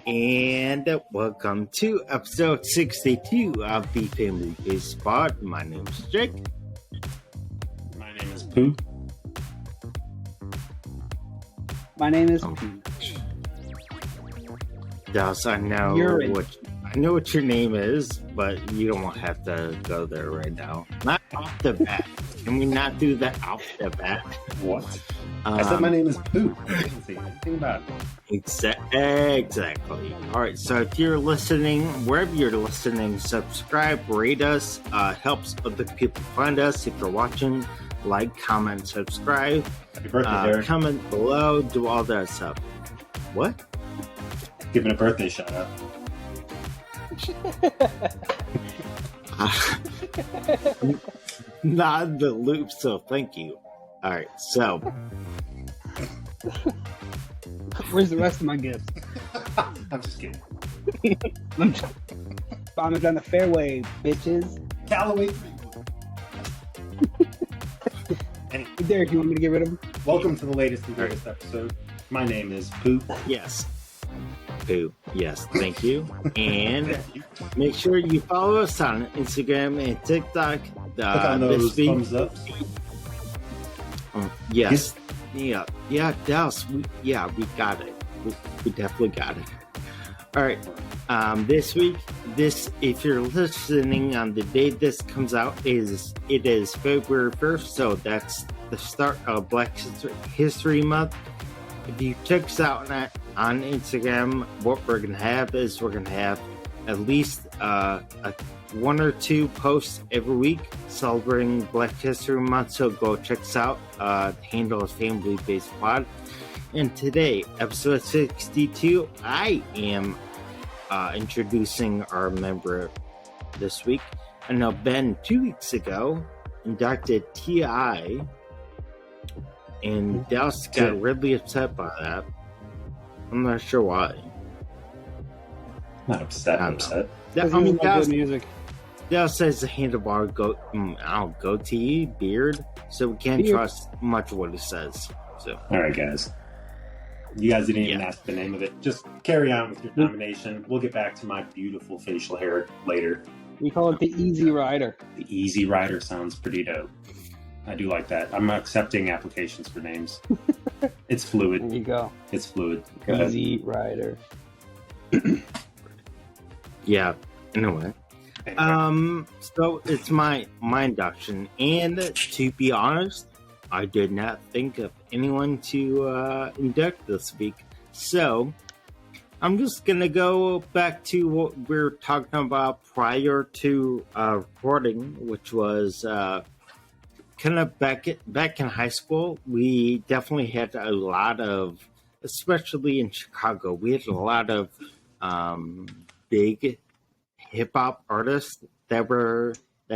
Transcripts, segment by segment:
And welcome to episode 62 of the Family Based Pod. My name is Jake. My name is Pooh. My name is Pooh. Dallas, I know what your name is, but you don't have to go there right now. Not off the bat. Can we not do that off the bat? What? I said my name is Pooh. I didn't say anything about it. Exactly. All right, so if you're listening, wherever you're listening, subscribe, rate us. Helps other people find us. If you're watching, like, comment, subscribe. Happy birthday, Derek. Comment below, do all that stuff. What? Giving a birthday shout out. Not in the loop, so thank you. All right, so Where's the rest of my gifts? I'm just kidding. Bombing down the fairway, bitches. Callaway. Hey, Derek, you want me to get rid of him? Welcome to the latest and greatest episode. My name is Pooh. yes, Pooh. Yes, thank you. And make sure you follow us on Instagram and TikTok. Click on those thumbs up. Yes. Yeah, Dallas. We got it. We definitely got it. All right. This week, if you're listening on the day this comes out, it is February 1st, so that's the start of Black History Month. If you check us out on Instagram, what we're gonna have is at least one or two posts every week celebrating Black History Month, so go check us out. The handle is Family Based Pod. And today, episode 62, I am introducing our member this week. I know Ben 2 weeks ago inducted T.I. and Dallas got really upset by that. I'm not sure why. Not upset. I'm upset. Good music. Dallas says the handlebar goatee, beard, so we can't trust much of what he says. So, all right, guys. You guys didn't even ask the name of it. Just carry on with your nomination. We'll get back to my beautiful facial hair later. We call it the Easy Rider. The Easy Rider sounds pretty dope. I do like that. I'm accepting applications for names. It's fluid. There you go. It's fluid. Go Easy Rider. Yeah. Anyway. So it's my induction, and to be honest, I did not think of anyone to induct this week. So I'm just gonna go back to what we were talking about prior to recording, which was kind of back in high school. We definitely had a lot of, especially in Chicago, we had a lot of big hip hop artists that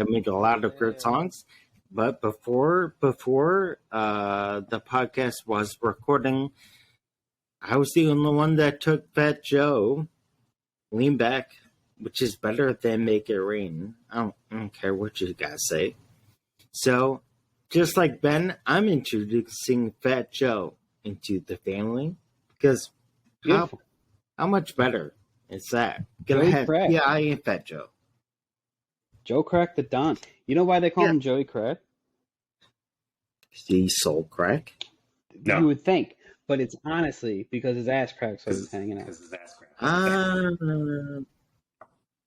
made a lot of good songs. But before the podcast was recording, I was the only one that took Fat Joe, Lean Back, which is better than Make It Rain. I don't care what you guys say. So, just like Ben, I'm introducing Fat Joe into the family because how much better is that? Go ahead. Yeah, I am Fat Joe. Joe Crack the Don. You know why they call him Joey Crack? The soul crack? No. You would think, but it's honestly because his ass crack, so he's hanging out. Because his ass crack.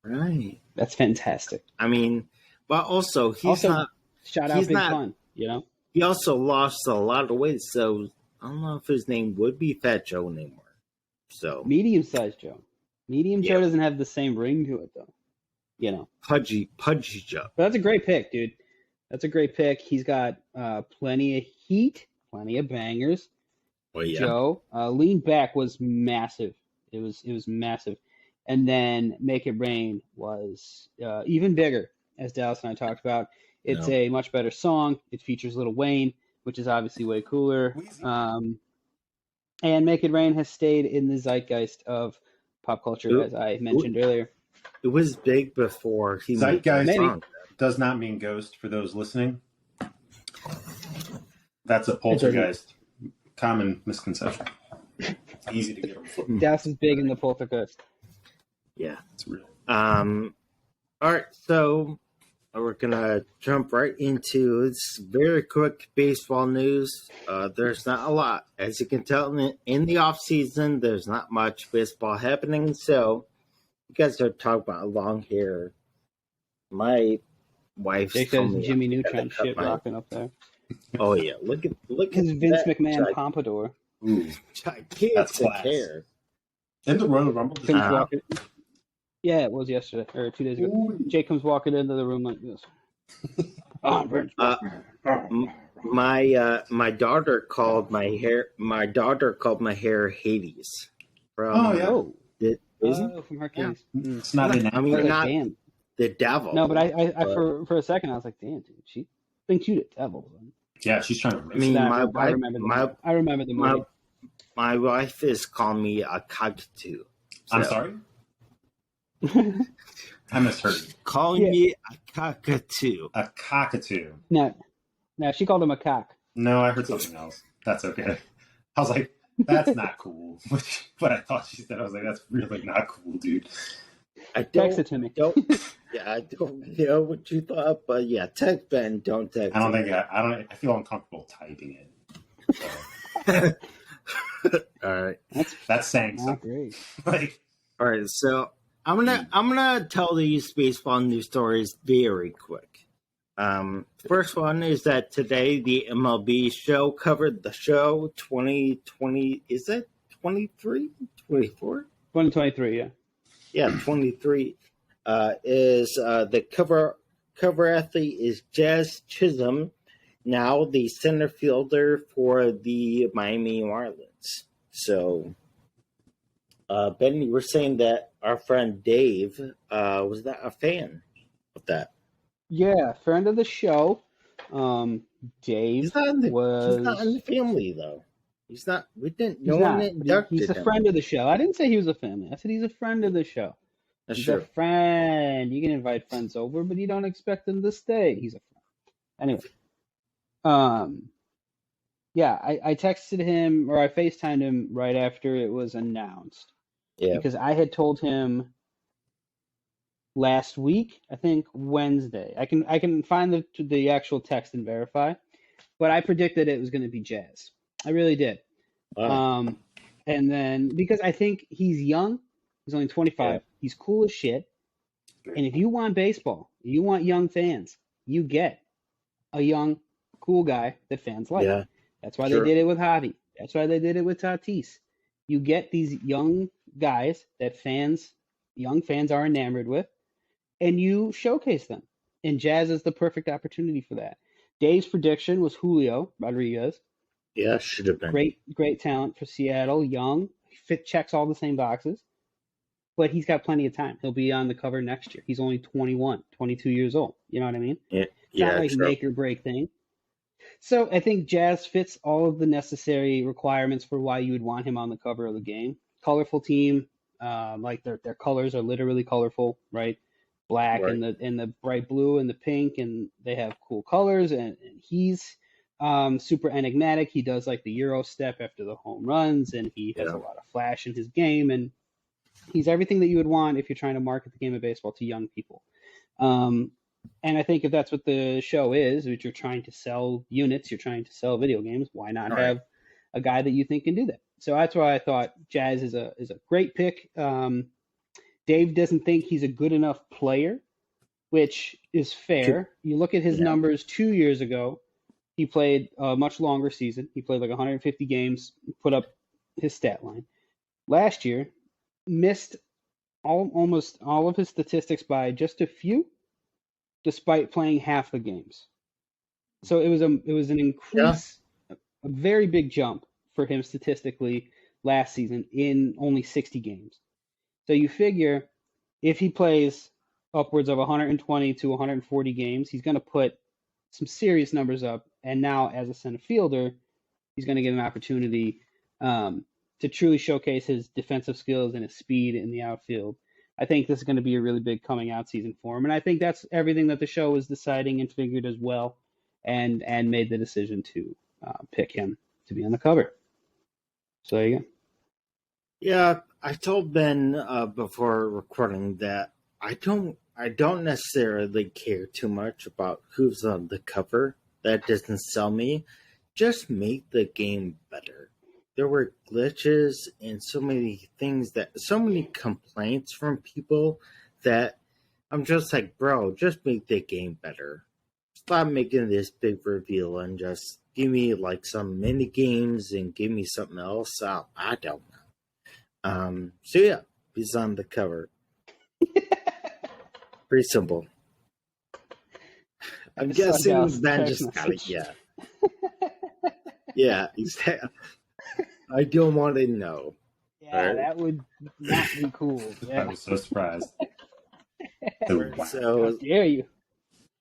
Right. That's fantastic. I mean, but also he's not. Shout out Big Pun. You know. He also lost a lot of weight, so I don't know if his name would be Fat Joe anymore. So medium-sized Joe. Medium Joe doesn't have the same ring to it, though. You know, pudgy Joe. But that's a great pick, dude. That's a great pick. He's got plenty of heat, plenty of bangers. Well, yeah. Joe, Lean Back was massive. It was massive, and then Make It Rain was even bigger, as Dallas and I talked about. It's a much better song. It features Lil Wayne, which is obviously way cooler. And Make It Rain has stayed in the zeitgeist of pop culture, as I mentioned earlier. It was big before he zeitgeist does not mean ghost for those listening. That's a poltergeist Common misconception. Easy to get them flipped. Dallas is big in the poltergeist. Yeah. It's real. All right, so we're gonna jump right into this very quick baseball news. There's not a lot, as you can tell in the off season. There's not much baseball happening, so you guys are talking about long hair. My wife's Jake told says me Jimmy I Neutron gotta cut shit my- rocking up there. Oh yeah, look at His Vince that McMahon pompadour. Ooh, gigantic That's class. hair. in the Royal Rumble. This Comes Uh, walking. Yeah, it was yesterday or 2 days ago. Ooh. Jake comes walking into the room like this. Oh, Vince McMahon. My daughter called my hair Hades. From, Oh, yeah. Isn't From Hercules. Mm. It's not in. I I mean, was like, not damn. the devil. No, but I but- for a second I was like, damn, dude, she thinks you the devil. Yeah, she's trying to. I mean, Then my wife, I remember the movie. my wife is calling me a cockatoo. I'm So, sorry. I misheard you. calling Yeah. me a cockatoo. A cockatoo. No, she called him a cock. No, I heard something else. That's okay. I was like, that's not cool. But I thought she said, I was like, that's really not cool, dude. I Text it to me. I don't know what you thought, but yeah, text Ben. Don't text. I don't him. think I feel uncomfortable typing it. So, All right. that's saying Not something. great. Like, All right, so I'm gonna tell these baseball news stories very quick. First one is that today the MLB show covered the show 2020. Is that 23, 24? 2023, yeah. Yeah, 23. Is the cover athlete is Jazz Chisholm, now the center fielder for the Miami Marlins. So. Ben, you were saying that our friend Dave was that a fan of that? Yeah, friend of the show. Dave He's not in was. the family though. He's not. We didn't. He's No not, one but inducted he's a him. friend of the show. I didn't say he was a family. I said he's a friend of the show. That's He's true. a friend. You can invite friends over, but you don't expect them to stay. He's a friend. Anyway, yeah, I texted him or I FaceTimed him right after it was announced Yeah. because I had told him last week, I think Wednesday. I can find the actual text and verify, but I predicted it was going to be Jazz. I really did. Wow. And then because I think he's young, he's only 25. Yeah. He's cool as shit. And if you want baseball, you want young fans, you get a young, cool guy that fans like. Yeah. That's why Sure. they did it with Javi. That's why they did it with Tatis. You get these young guys that young fans are enamored with, and you showcase them. And Jazz is the perfect opportunity for that. Dave's prediction was Julio Rodriguez. Yeah. Should have been. Great talent for Seattle. Young, checks all the same boxes, but he's got plenty of time. He'll be on the cover next year. He's only 21, 22 years old. You know what I mean? Yeah. It's not like True. make or break thing. So I think Jazz fits all of the necessary requirements for why you would want him on the cover of the game. Colorful team, like their colors are literally colorful, right? Black Right. and the bright blue and the pink, and they have cool colors. And he's super enigmatic. He does like the Euro step after the home runs, and he has Yeah. a lot of flash in his game, and he's everything that you would want if you're trying to market the game of baseball to young people. And I think if that's what the show is, which you're trying to sell units, you're trying to sell video games, why not Right. have a guy that you think can do that? So that's why I thought Jazz is a great pick. Dave doesn't think he's a good enough player, which is fair. You look at his Yeah. numbers 2 years ago, he played a much longer season. He played like 150 games, put up his stat line. Last year, missed almost all of his statistics by just a few, despite playing half the games. So it was an increase, a very big jump for him statistically last season in only 60 games. So you figure if he plays upwards of 120 to 140 games, he's going to put some serious numbers up. And now as a center fielder, he's going to get an opportunity to truly showcase his defensive skills and his speed in the outfield. I think this is going to be a really big coming out season for him. And I think that's everything that the show was deciding and figured as well, and made the decision to pick him to be on the cover. So there you go. Yeah, I told Ben before recording that I don't necessarily care too much about who's on the cover. That doesn't sell me. Just make the game better. There were glitches and so many complaints from people that I'm just like, bro, just make the game better. Stop making this big reveal and just give me like some mini games and give me something else. I don't know. So yeah, he's on the cover. Pretty simple. I'm guessing Ben just got it. Yeah. Yeah, exactly. I don't want to know. Yeah, right? That would not be cool. Yeah. I was so surprised. How dare you?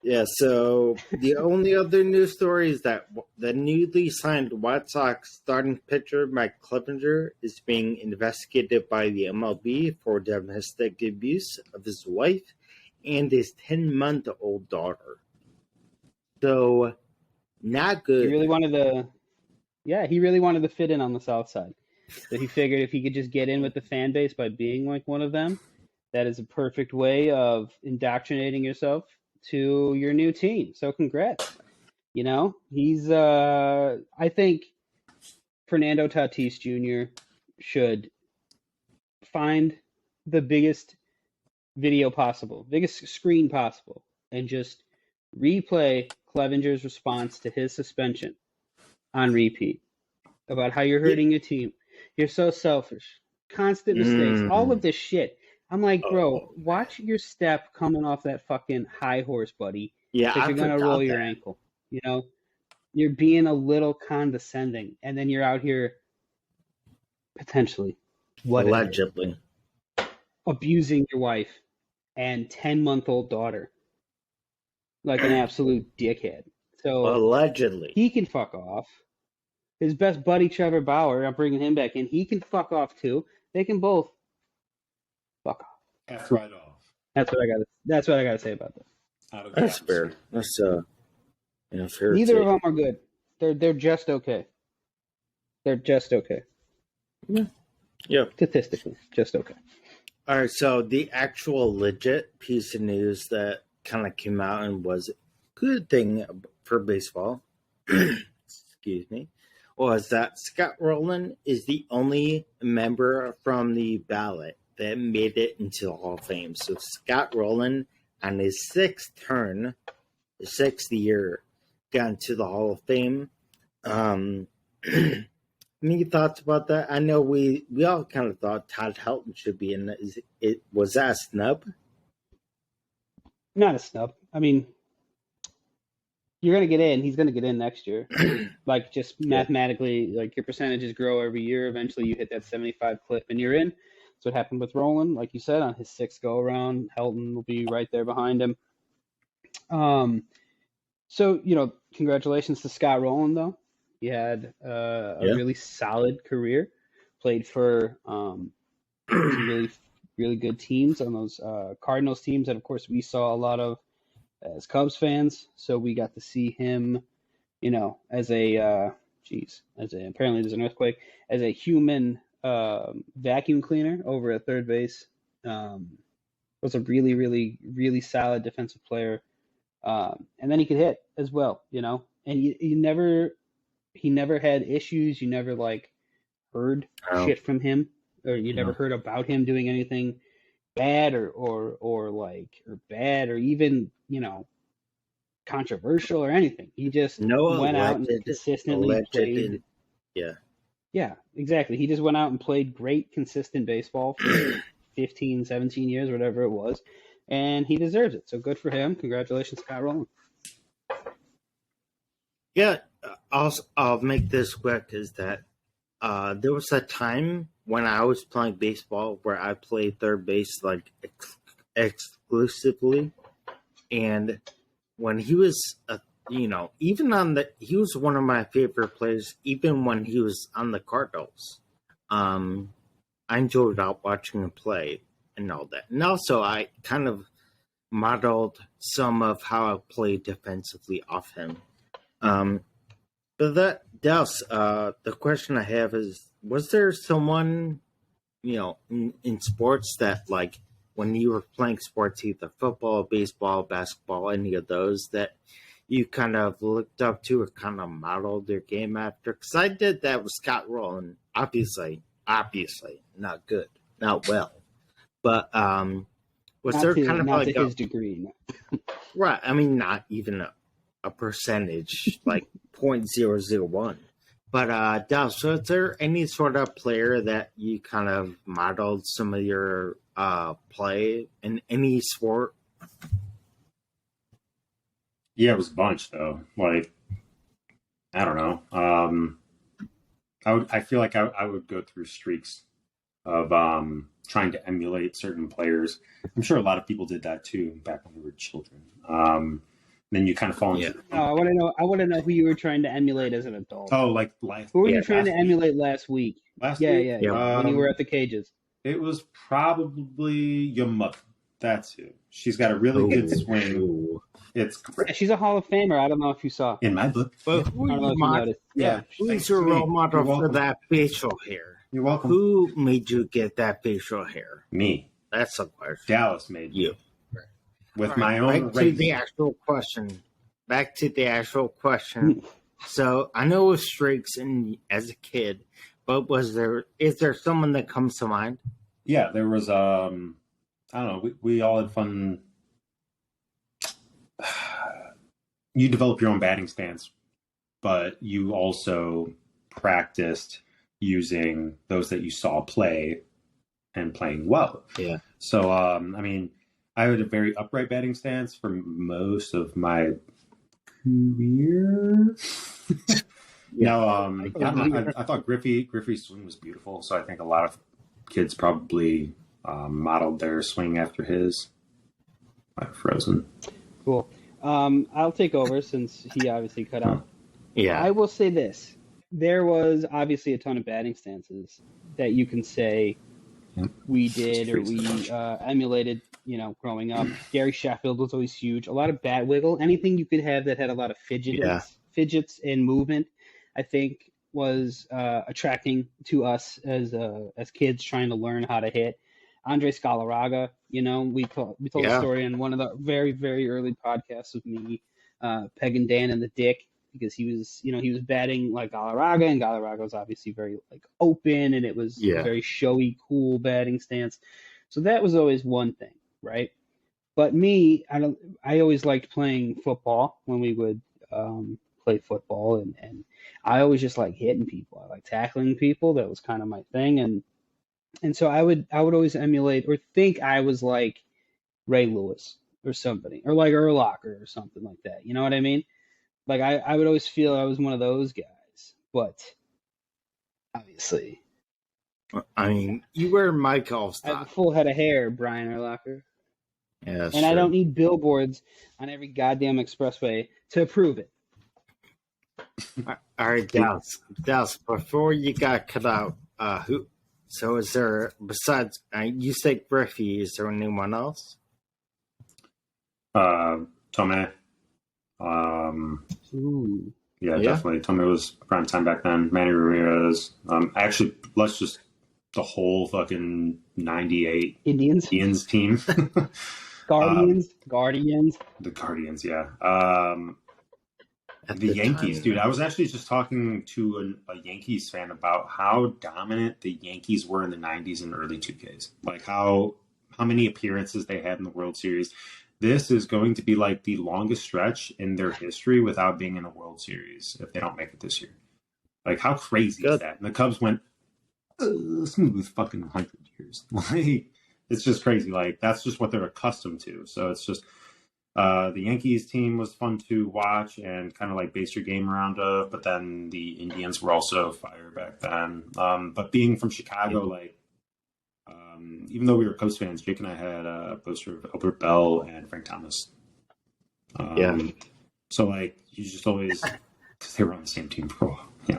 Yeah, so the only other news story is that the newly signed White Sox starting pitcher Mike Clevenger is being investigated by the MLB for domestic abuse of his wife and his 10-month-old daughter. So, not good. He really wanted to fit in on the South Side. So he figured if he could just get in with the fan base by being like one of them, that is a perfect way of indoctrinating yourself to your new team. So congrats. You know, he's I think Fernando Tatis Jr. should find the biggest video possible, biggest screen possible, and just replay Clevenger's response to his suspension on repeat about how you're hurting your team. You're so selfish. Constant mistakes. All of this shit. I'm like, bro, watch your step coming off that fucking high horse, buddy. Yeah, because you're going to roll your ankle. You know, you're being a little condescending, and then you're out here potentially, allegedly, abusing your wife and 10-month-old daughter like an absolute dickhead. So allegedly, he can fuck off. His best buddy, Trevor Bauer, I'm bringing him back in. He can fuck off too. They can both fuck off. That's right off. That's what I got to say about that. That's fair. That's fair. Neither of them are good. They're just okay. They're just okay. Yeah. Statistically, just okay. All right. So the actual legit piece of news that kind of came out and was a good thing for baseball, excuse me, was that Scott Rolen is the only member from the ballot that made it into the Hall of Fame. So Scott Rolen, on his sixth year, got into the Hall of Fame. Any thoughts about that? I know we all kind of thought Todd Helton should be in. Was that a snub? Not a snub. I mean, you're going to get in. He's going to get in next year. Like, just mathematically, like, your percentages grow every year. Eventually, you hit that 75 clip, and you're in. That's what happened with Rolen. Like you said, on his sixth go-around, Helton will be right there behind him. So, congratulations to Scott Rolen, though. He had a really solid career. Played for some really, really good teams on those Cardinals teams that, of course, we saw a lot of as Cubs fans. So we got to see him, as apparently there's an earthquake, as a human vacuum cleaner over at third base. Was a really, really, really solid defensive player. And then he could hit as well, and he never had issues. You never heard shit from him, or you never heard about him doing anything bad or bad or even controversial or anything. He just went out and consistently played. Yeah, exactly. He just went out and played great, consistent baseball for 15, 17 years, whatever it was, and he deserves it. So good for him. Congratulations, Scott Rolen. Yeah, I'll make this quick, is that there was a time when I was playing baseball where I played third base exclusively, and when he was he was one of my favorite players, even when he was on the Cardinals. I enjoyed watching him play and all that. And also, I kind of modeled some of how I played defensively off him. But Dallas, the question I have is: was there someone, in sports that, like, when you were playing sports, either football, baseball, basketball, any of those, that you kind of looked up to or kind of modeled your game after? Because I did that with Scott Rolen. Obviously, not good, not well. But was Not there to kind of not like to his degree. No. right? I mean, not even a percentage, like 0.001. But Dallas, so is there any sort of player that you kind of modeled some of your play in any sport? Yeah, it was a bunch though. Like, I don't know. I feel like I would go through streaks of trying to emulate certain players. I'm sure a lot of people did that too back when we were children. Then you kind of fall into. No, I want to know who you were trying to emulate as an adult. Oh, like life. Who were you trying to emulate last week? Yeah. When you were at the cages. It was probably your mother. That's it. She's got a really good swing. It's great. Yeah, she's a Hall of Famer. I don't know if you saw. In my book. But who's your role model for that facial hair? You're welcome. Who made you get that facial hair? Me. That's the question. Dallas made you. With my own Back to the actual question. So I know it was streaks as a kid, but is there someone that comes to mind? Yeah, there was I don't know, we all had fun. You develop your own batting stance, but you also practiced using those that you saw play and playing well. Yeah. So I mean, I had a very upright batting stance for most of my career. I thought Griffey's swing was beautiful, so I think a lot of kids probably modeled their swing after his. I'm frozen. Cool. I'll take over since he obviously cut out. Yeah. I will say this. There was obviously a ton of batting stances that you can say we did or we emulated, growing up. Gary Sheffield was always huge. A lot of bat wiggle. Anything you could have that had a lot of fidgets and movement, I think was attracting to us as kids trying to learn how to hit. Andres Galarraga, we told a story on one of the very, very early podcasts with me, Peg and Dan and the Dick, because he was batting like Galarraga, and Galarraga was obviously very like open, and it was a very showy, cool batting stance. So that was always one thing, right? But me, I always liked playing football when we would play football, and I always just like hitting people. I like tackling people. That was kind of my thing, and so I would always emulate or think I was like Ray Lewis or somebody, or like Urlacher or something like that. You know what I mean? Like I would always feel I was one of those guys, but obviously, I mean, you were Mike Allstott. I have a full head of hair, Brian Urlacher. Yeah, and I don't need billboards on every goddamn expressway to prove it. All right, Dallas. Before you got cut out, who? So is there, besides you say Griffey? Is there anyone else? Tomei. Yeah, definitely. Tomei was prime time back then. Manny Ramirez. Actually, let's just the whole fucking '98 Indians team. Guardians. The Guardians, yeah. The Yankees, dude. I was actually just talking to a Yankees fan about how dominant the Yankees were in the '90s and early 2Ks. Like how many appearances they had in the World Series. This is going to be like the longest stretch in their history without being in a World Series if they don't make it this year. Like, how crazy is that? And the Cubs went smooth fucking 100 years. Like, it's just crazy. Like, that's just what they're accustomed to. So it's just the Yankees team was fun to watch and kind of like base your game around of. But then the Indians were also fire back then. But being from Chicago, like, even though we were Cubs fans, Jake and I had a poster of Albert Bell and Frank Thomas. So, like, you just always, because they were on the same team for a while. Yeah.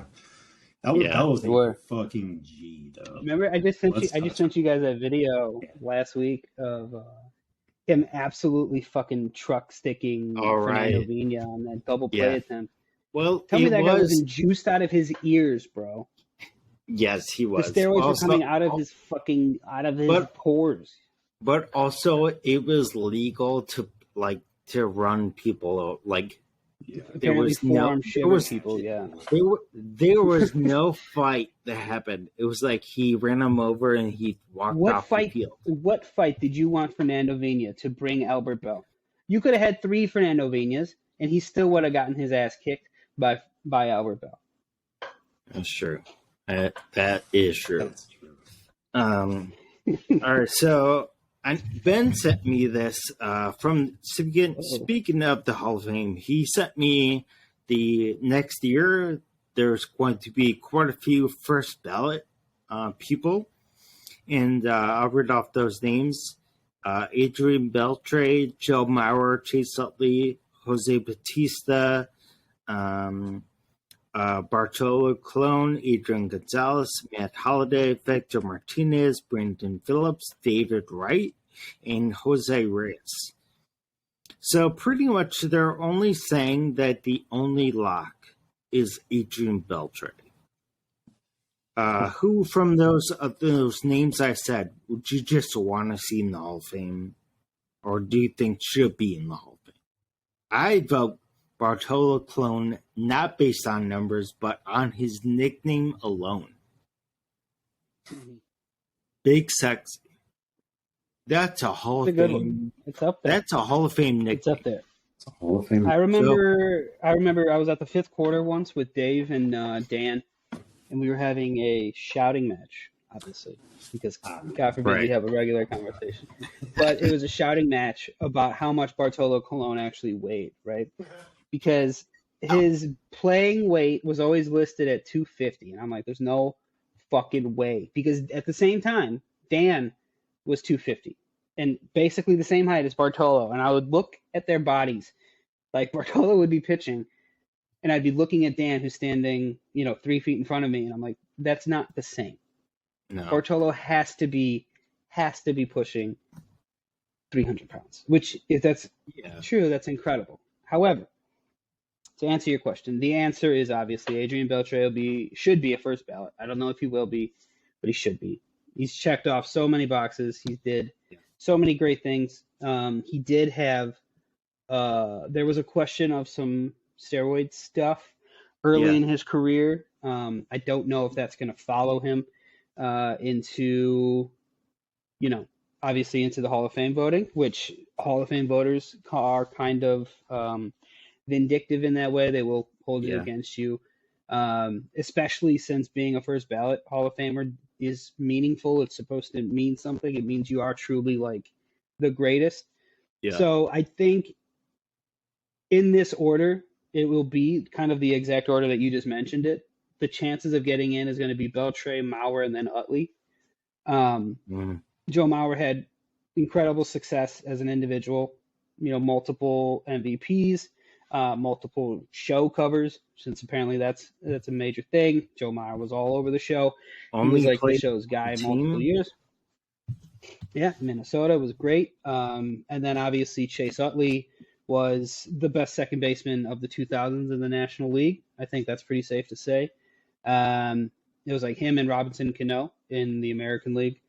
Albert Bell was a fucking G, though. Remember, I just sent you guys a video last week of him absolutely fucking truck sticking Fernando Vina on that double play attempt. Well, Tell me it that guy was. wasn't juiced out of his ears, bro. Yes, he The was. steroids Also, were coming out of his but pores. but also it was legal to run people like Yeah. there Apparently, was no forearm there shiver was people. Yeah. there was no fight that happened. It was like he ran him over and he walked off the field. What fight did you want Fernando Vina to bring Albert Bell? You could have had 3 Fernando Vinas, and he still would have gotten his ass kicked by Albert Bell. That's true. That is true. That's true. All right, so Ben sent me this from speaking of the Hall of Fame. He sent me the next year. There's going to be quite a few first ballot people, and I'll read off those names: Adrian Beltre, Joe Mauer, Chase Utley, Jose Batista, Bartolo Colon, Adrian Gonzalez, Matt Holliday, Victor Martinez, Brandon Phillips, David Wright, and Jose Reyes. So pretty much they're only saying that the only lock is Adrian Beltre. Who from those names I said would you just want to see in the Hall of Fame, or do you think should be in the Hall of Fame? I vote Bartolo Colon, not based on numbers, but on his nickname alone. Big Sexy. That's a Hall of Fame. One. It's up there. That's a Hall of Fame nickname. It's up there. It's a Hall of Fame. I remember I was at the 5th quarter once with Dave and Dan, and we were having a shouting match, obviously, because God forbid we have a regular conversation. But it was a shouting match about how much Bartolo Colon actually weighed, right? Because his playing weight was always listed at 250, and I'm like, there's no fucking way. Because at the same time, Dan was 250, and basically the same height as Bartolo. And I would look at their bodies, like Bartolo would be pitching, and I'd be looking at Dan, who's standing, 3 feet in front of me, and I'm like, that's not the same. No. Bartolo has to be pushing 300 pounds, which if that's true, that's incredible. However, to answer your question, the answer is obviously Adrian Beltre should be a first ballot. I don't know if he will be, but he should be. He's checked off so many boxes. He did so many great things. He did have there was a question of some steroid stuff early in his career. I don't know if that's going to follow him into, obviously into the Hall of Fame voting, which Hall of Fame voters are kind of vindictive in that way. They will hold it against you, especially since being a first ballot Hall of Famer is meaningful. It's supposed to mean something. It means you are truly like the greatest. Yeah. So I think in this order, it will be kind of the exact order that you just mentioned it. The chances of getting in is going to be Beltre, Mauer, and then Utley. Joe Mauer had incredible success as an individual, multiple MVPs, multiple show covers, since apparently that's a major thing. Joe Mauer was all over the show. He was like the show's guy multiple years. Yeah, Minnesota was great. And then obviously Chase Utley was the best second baseman of the 2000s in the National League. I think that's pretty safe to say. It was like him and Robinson Cano in the American League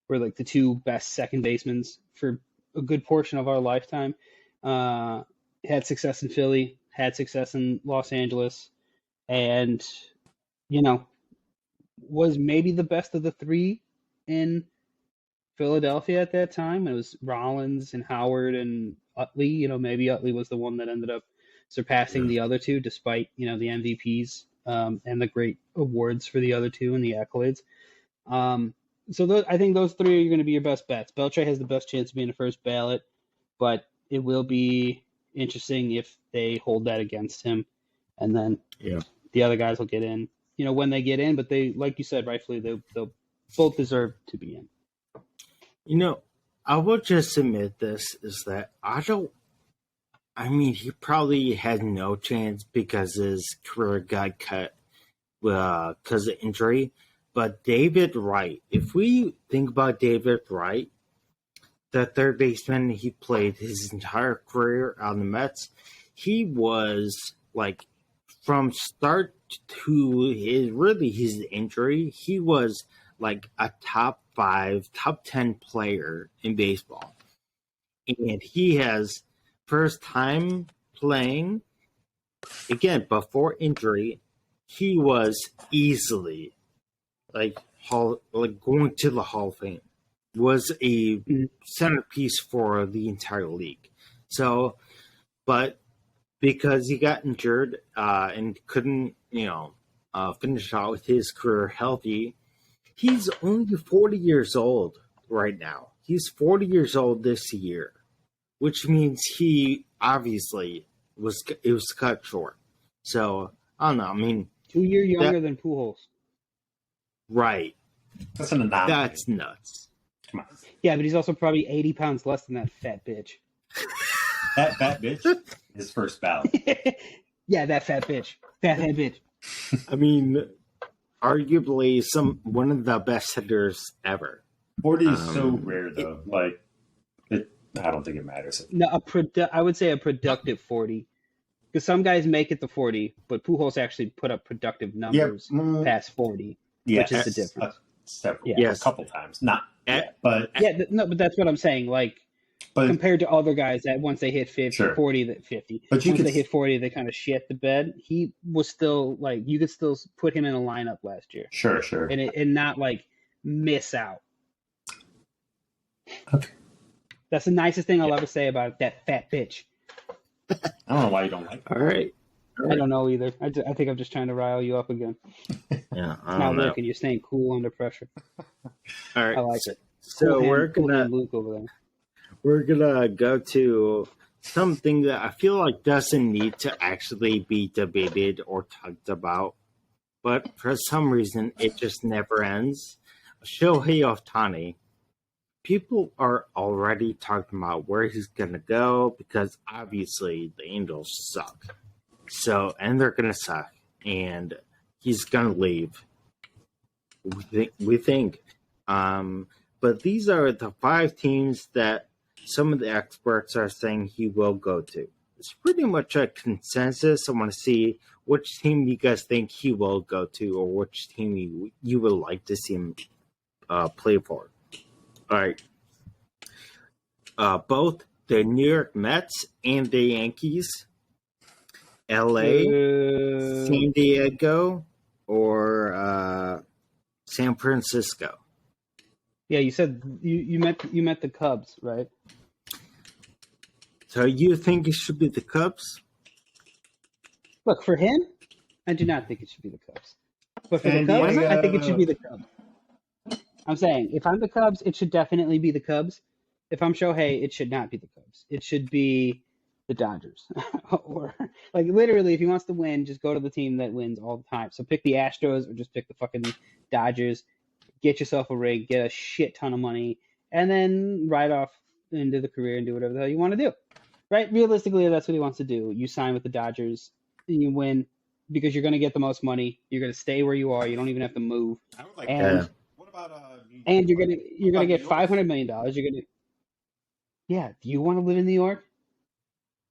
were like the 2 best second basemen for a good portion of our lifetime. Had success in Philly, had success in Los Angeles, and, was maybe the best of the 3 in Philadelphia at that time. It was Rollins and Howard and Utley. Maybe Utley was the one that ended up surpassing the other 2, despite, the MVPs and the great awards for the other 2 and the accolades. So I think those 3 are going to be your best bets. Beltre has the best chance of being a first ballot, but it will be interesting if they hold that against him, and then the other guys will get in, when they get in. But they, like you said, rightfully, they'll both deserve to be in. I will just admit this is that he probably had no chance because his career got cut because of injury. But David Wright, if we think about David Wright, the third baseman, he played his entire career on the Mets. He was like from start to his injury, he was like a top 5, top 10 player in baseball. And he has first time playing, again, before injury, he was easily going to the Hall of Fame, was a centerpiece for the entire league. So, but because he got injured and couldn't, finish out with his career healthy, he's only 40 years old right now. He's 40 years old this year, which means he obviously was cut short. So, I don't know. I mean, 2 years younger than Pujols. Right. That's an anomaly. That's nuts. Come on. Yeah, but he's also probably 80 pounds less than that fat bitch. That fat bitch, his first ballot. Yeah, that fat bitch. Fathead bitch. I mean, arguably one of the best hitters ever. 40 is so rare, though. I don't think it matters. No, I would say a productive 40. Because some guys make it to 40, but Pujols actually put up productive numbers past 40, which is the difference. A couple times. Not yet, but... Yeah, but that's what I'm saying. Compared to other guys that once they hit 50, sure. 40, that 50. But once they hit 40, they kind of shit the bed. He was still, you could still put him in a lineup last year. Sure. And not, miss out. Okay. That's the nicest thing I'll ever say about that fat bitch. I don't know why you don't like it. All right. I don't know either. I think I'm just trying to rile you up again. Yeah, It's not working. You're staying cool under pressure. All right. I like it. So Cool we're hand Luke over there. We're gonna go to something that I feel like doesn't need to actually be debated or talked about, but for some reason it just never ends. Shohei Ohtani. People are already talking about where he's gonna go because obviously the Angels suck. So, and they're gonna suck, and he's gonna leave. We think. But these are the 5 teams that some of the experts are saying he will go to. It's pretty much a consensus. I want to see which team you guys think he will go to, or which team you would like to see him play for. All right. Both the New York Mets and the Yankees, LA, San Diego, or San Francisco. Yeah, you said you meant the Cubs, right? So you think it should be the Cubs? Look, for him, I do not think it should be the Cubs. But for the Cubs, I think it should be the Cubs. I'm saying, if I'm the Cubs, it should definitely be the Cubs. If I'm Shohei, it should not be the Cubs. It should be the Dodgers. Or, literally, if he wants to win, just go to the team that wins all the time. So pick the Astros or just pick the fucking Dodgers. Get yourself a rig, get a shit ton of money, and then ride off into the career and do whatever the hell you want to do. Right? Realistically, that's what he wants to do. You sign with the Dodgers, and you win because you're going to get the most money. You're going to stay where you are. You don't even have to move. I would like and, what about and you're going to get $500 million. You're going to Yeah, do you want to live in New York?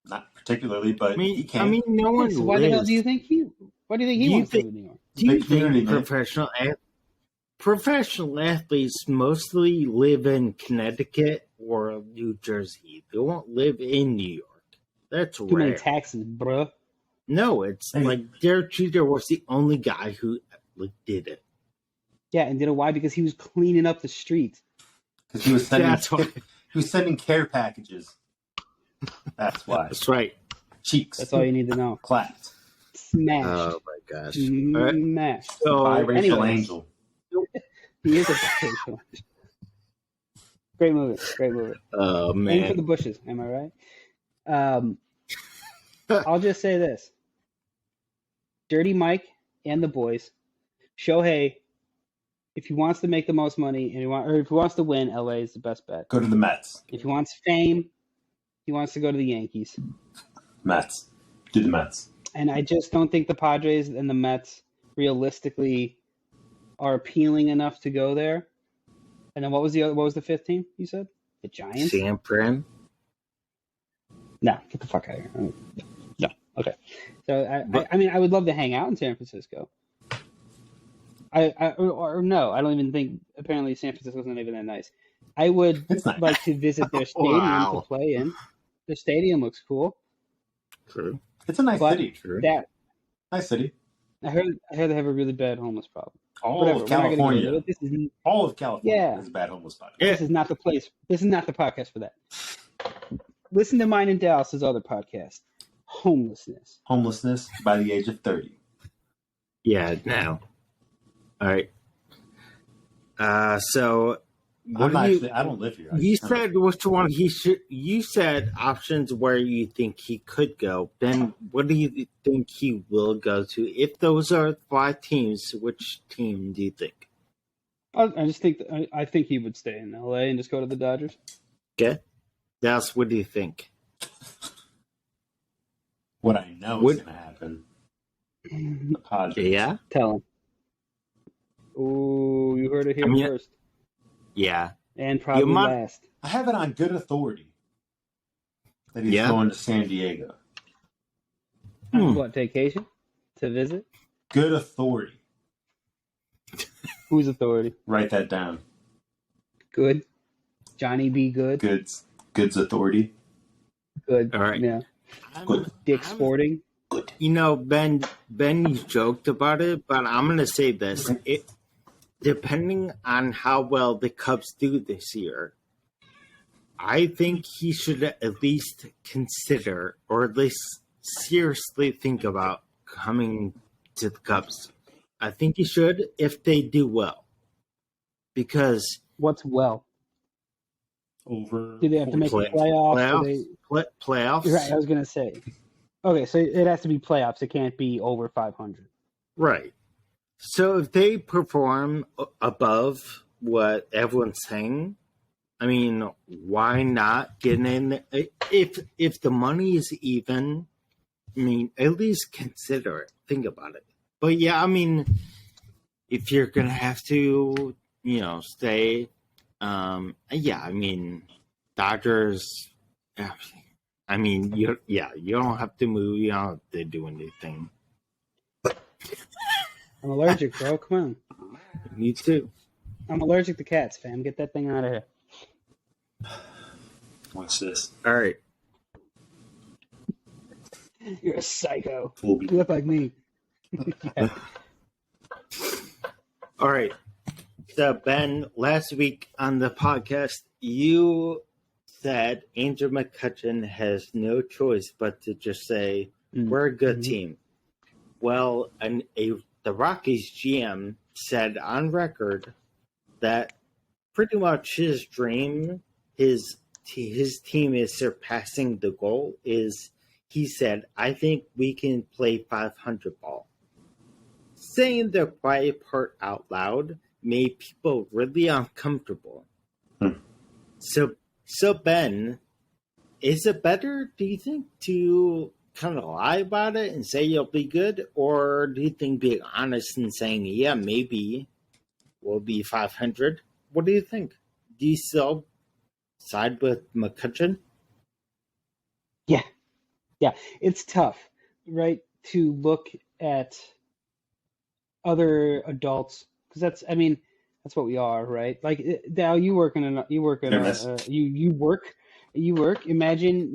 Not particularly, but he can. I mean, no one lives. Why the hell do you think he wants to live in New York? Do you think professional athletes mostly live in Connecticut or New Jersey? They won't live in New York. That's Too rare. many taxes, bruh. No, it's Derek Jeter was the only guy who did it. Yeah, and you know why? Because he was cleaning up the streets. Because he was sending care packages. That's why. That's right. Cheeks. That's all you need to know. Clapped. Smash. Oh my gosh. Smash. So, biracial angel. He is a biracial angel. Great movie. Oh man. Aim for the bushes. Am I right? I'll just say this: Dirty Mike and the boys. Shohei, if he wants to make the most money and if he wants to win, LA is the best bet. Go to the Mets. If he wants fame, he wants to go to the Yankees. Mets. Do the Mets. And I just don't think the Padres and the Mets realistically are appealing enough to go there. And then what was the fifth team you said? The Giants? San Fran. No, get the fuck out of here. No. Okay. So I mean, I would love to hang out in San Francisco. Or no, I don't even think. Apparently, San Francisco's not even that nice. I would It's not. like to visit their stadium to play in. Their stadium looks cool. True. It's a nice But city. True. Nice city. I heard they have a really bad homeless problem. All Whatever. of We're not gonna California. get into it. This is All of California Yeah. is a bad homeless spot. This is not the place. This is not the podcast for that. Listen to mine and Dallas's other podcast, Homelessness. Homelessness by the age of 30. Yeah, now. All right. So I don't live here. You said which one he should. You said options where you think he could go. Then what do you think he will go to? If those are 5 teams, which team do you think? I just think I think he would stay in LA and just go to the Dodgers. Okay, that's what do you think? What I know is going to happen. The Padres. Yeah, Tell him. Oh, you heard it here first. Yeah, and probably last. I have it on good authority that he's going to San Diego. What, vacation? To visit? Good authority. Whose authority? Write that down. Good. Johnny B. Good. Good's authority. Good. All right. Yeah. Good. Dick Sporting. Good. You know, Ben, you joked about it, but I'm going to say this. Depending on how well the Cubs do this year, I think he should at least consider, or at least seriously think about coming to the Cubs. I think he should if they do well. Because what's well? Over. Do they have to make playoffs? Playoffs? Right, I was going to say. Okay, so it has to be playoffs. It can't be over 500. Right. So if they perform above what everyone's saying, I mean, why not get in? If the money is even, I mean, at least consider it. Think about it. But yeah, I mean, if you're gonna have to, stay, yeah, I mean, Dodgers. I mean, you don't have to move. You don't have to do anything. I'm allergic, bro. Come on. Me too. I'm allergic to cats, fam. Get that thing out of here. What's this? All right. You're a psycho. Phobia. You look like me. Yeah. All right. So, Ben, last week on the podcast, you said Andrew McCutchen has no choice but to just say, we're a good team. Well, the Rockies GM said on record that pretty much his dream, his team is surpassing the goal. He said, I think we can play 500 ball. Saying the quiet part out loud made people really uncomfortable. So Ben, is it better, do you think, to kind of lie about it and say you'll be good, or do you think being honest and saying, yeah, maybe we'll be 500? What do you think? Do you still side with McCutchen? Yeah, it's tough, right, to look at other adults, because that's what we are, right? Like, Dal, you work. Imagine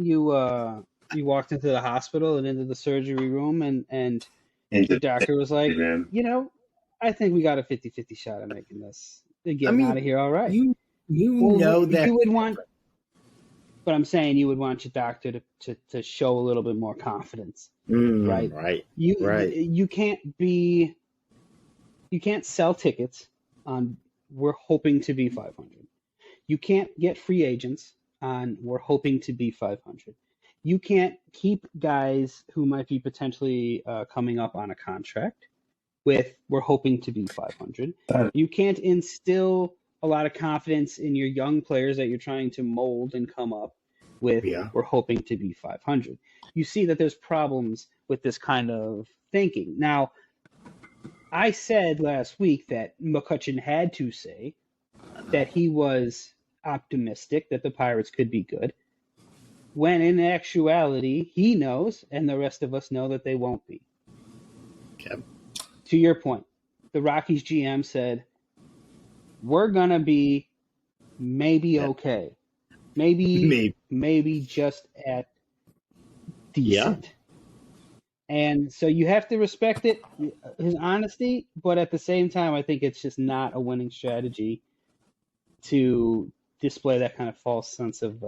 you walked into the hospital and into the surgery room, and the doctor was like, I think we got a 50-50 shot at making this. Getting out of here all right. You know that you would want, but I'm saying you would want your doctor to show a little bit more confidence, right? Right. You can't sell tickets on we're hoping to be 500. You can't get free agents on we're hoping to be 500. You can't keep guys who might be potentially coming up on a contract with we're hoping to be 500. You can't instill a lot of confidence in your young players that you're trying to mold and come up with we're hoping to be 500. You see that there's problems with this kind of thinking. Now, I said last week that McCutchen had to say that he was optimistic that the Pirates could be good. when in actuality he knows and the rest of us know that they won't be. Okay. To your point, the Rockies GM said, we're going to be maybe okay. Maybe just at decent. Yeah. And so you have to respect it, his honesty, but at the same time, I think it's just not a winning strategy to display that kind of false sense of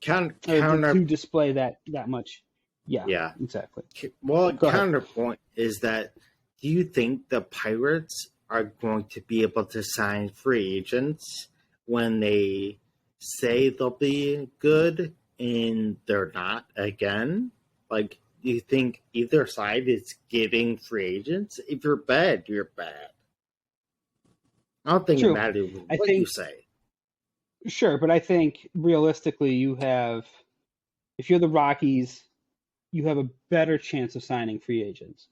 to display that much. Yeah, exactly. Well, counterpoint is that, do you think the Pirates are going to be able to sign free agents when they say they'll be good and they're not again? Like, do you think either side is getting free agents? If you're bad, you're bad. I don't think it matters what you say. Sure, but I think realistically if you're the Rockies, you have a better chance of signing free agents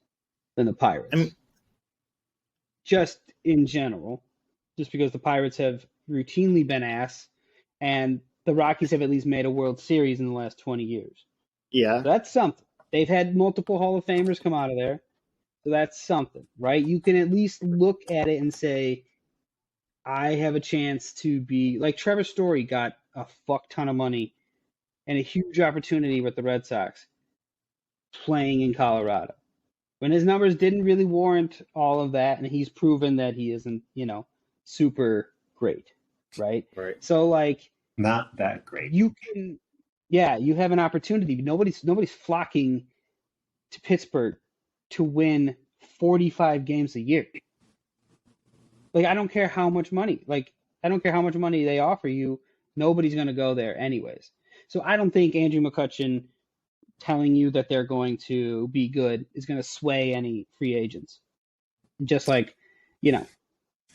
than the Pirates. Just in general, just because the Pirates have routinely been ass, and the Rockies have at least made a World Series in the last 20 years. Yeah. So that's something. They've had multiple Hall of Famers come out of there. So that's something, right? You can at least look at it and say, I have a chance to be like Trevor Story got a fuck ton of money and a huge opportunity with the Red Sox playing in Colorado. When his numbers didn't really warrant all of that, and he's proven that he isn't, super great, right? Right. So like, not that great. You have an opportunity. Nobody's flocking to Pittsburgh to win 45 games a year. Like, I don't care how much money. They offer you. Nobody's going to go there anyways. So I don't think Andrew McCutchen telling you that they're going to be good is going to sway any free agents. Just like,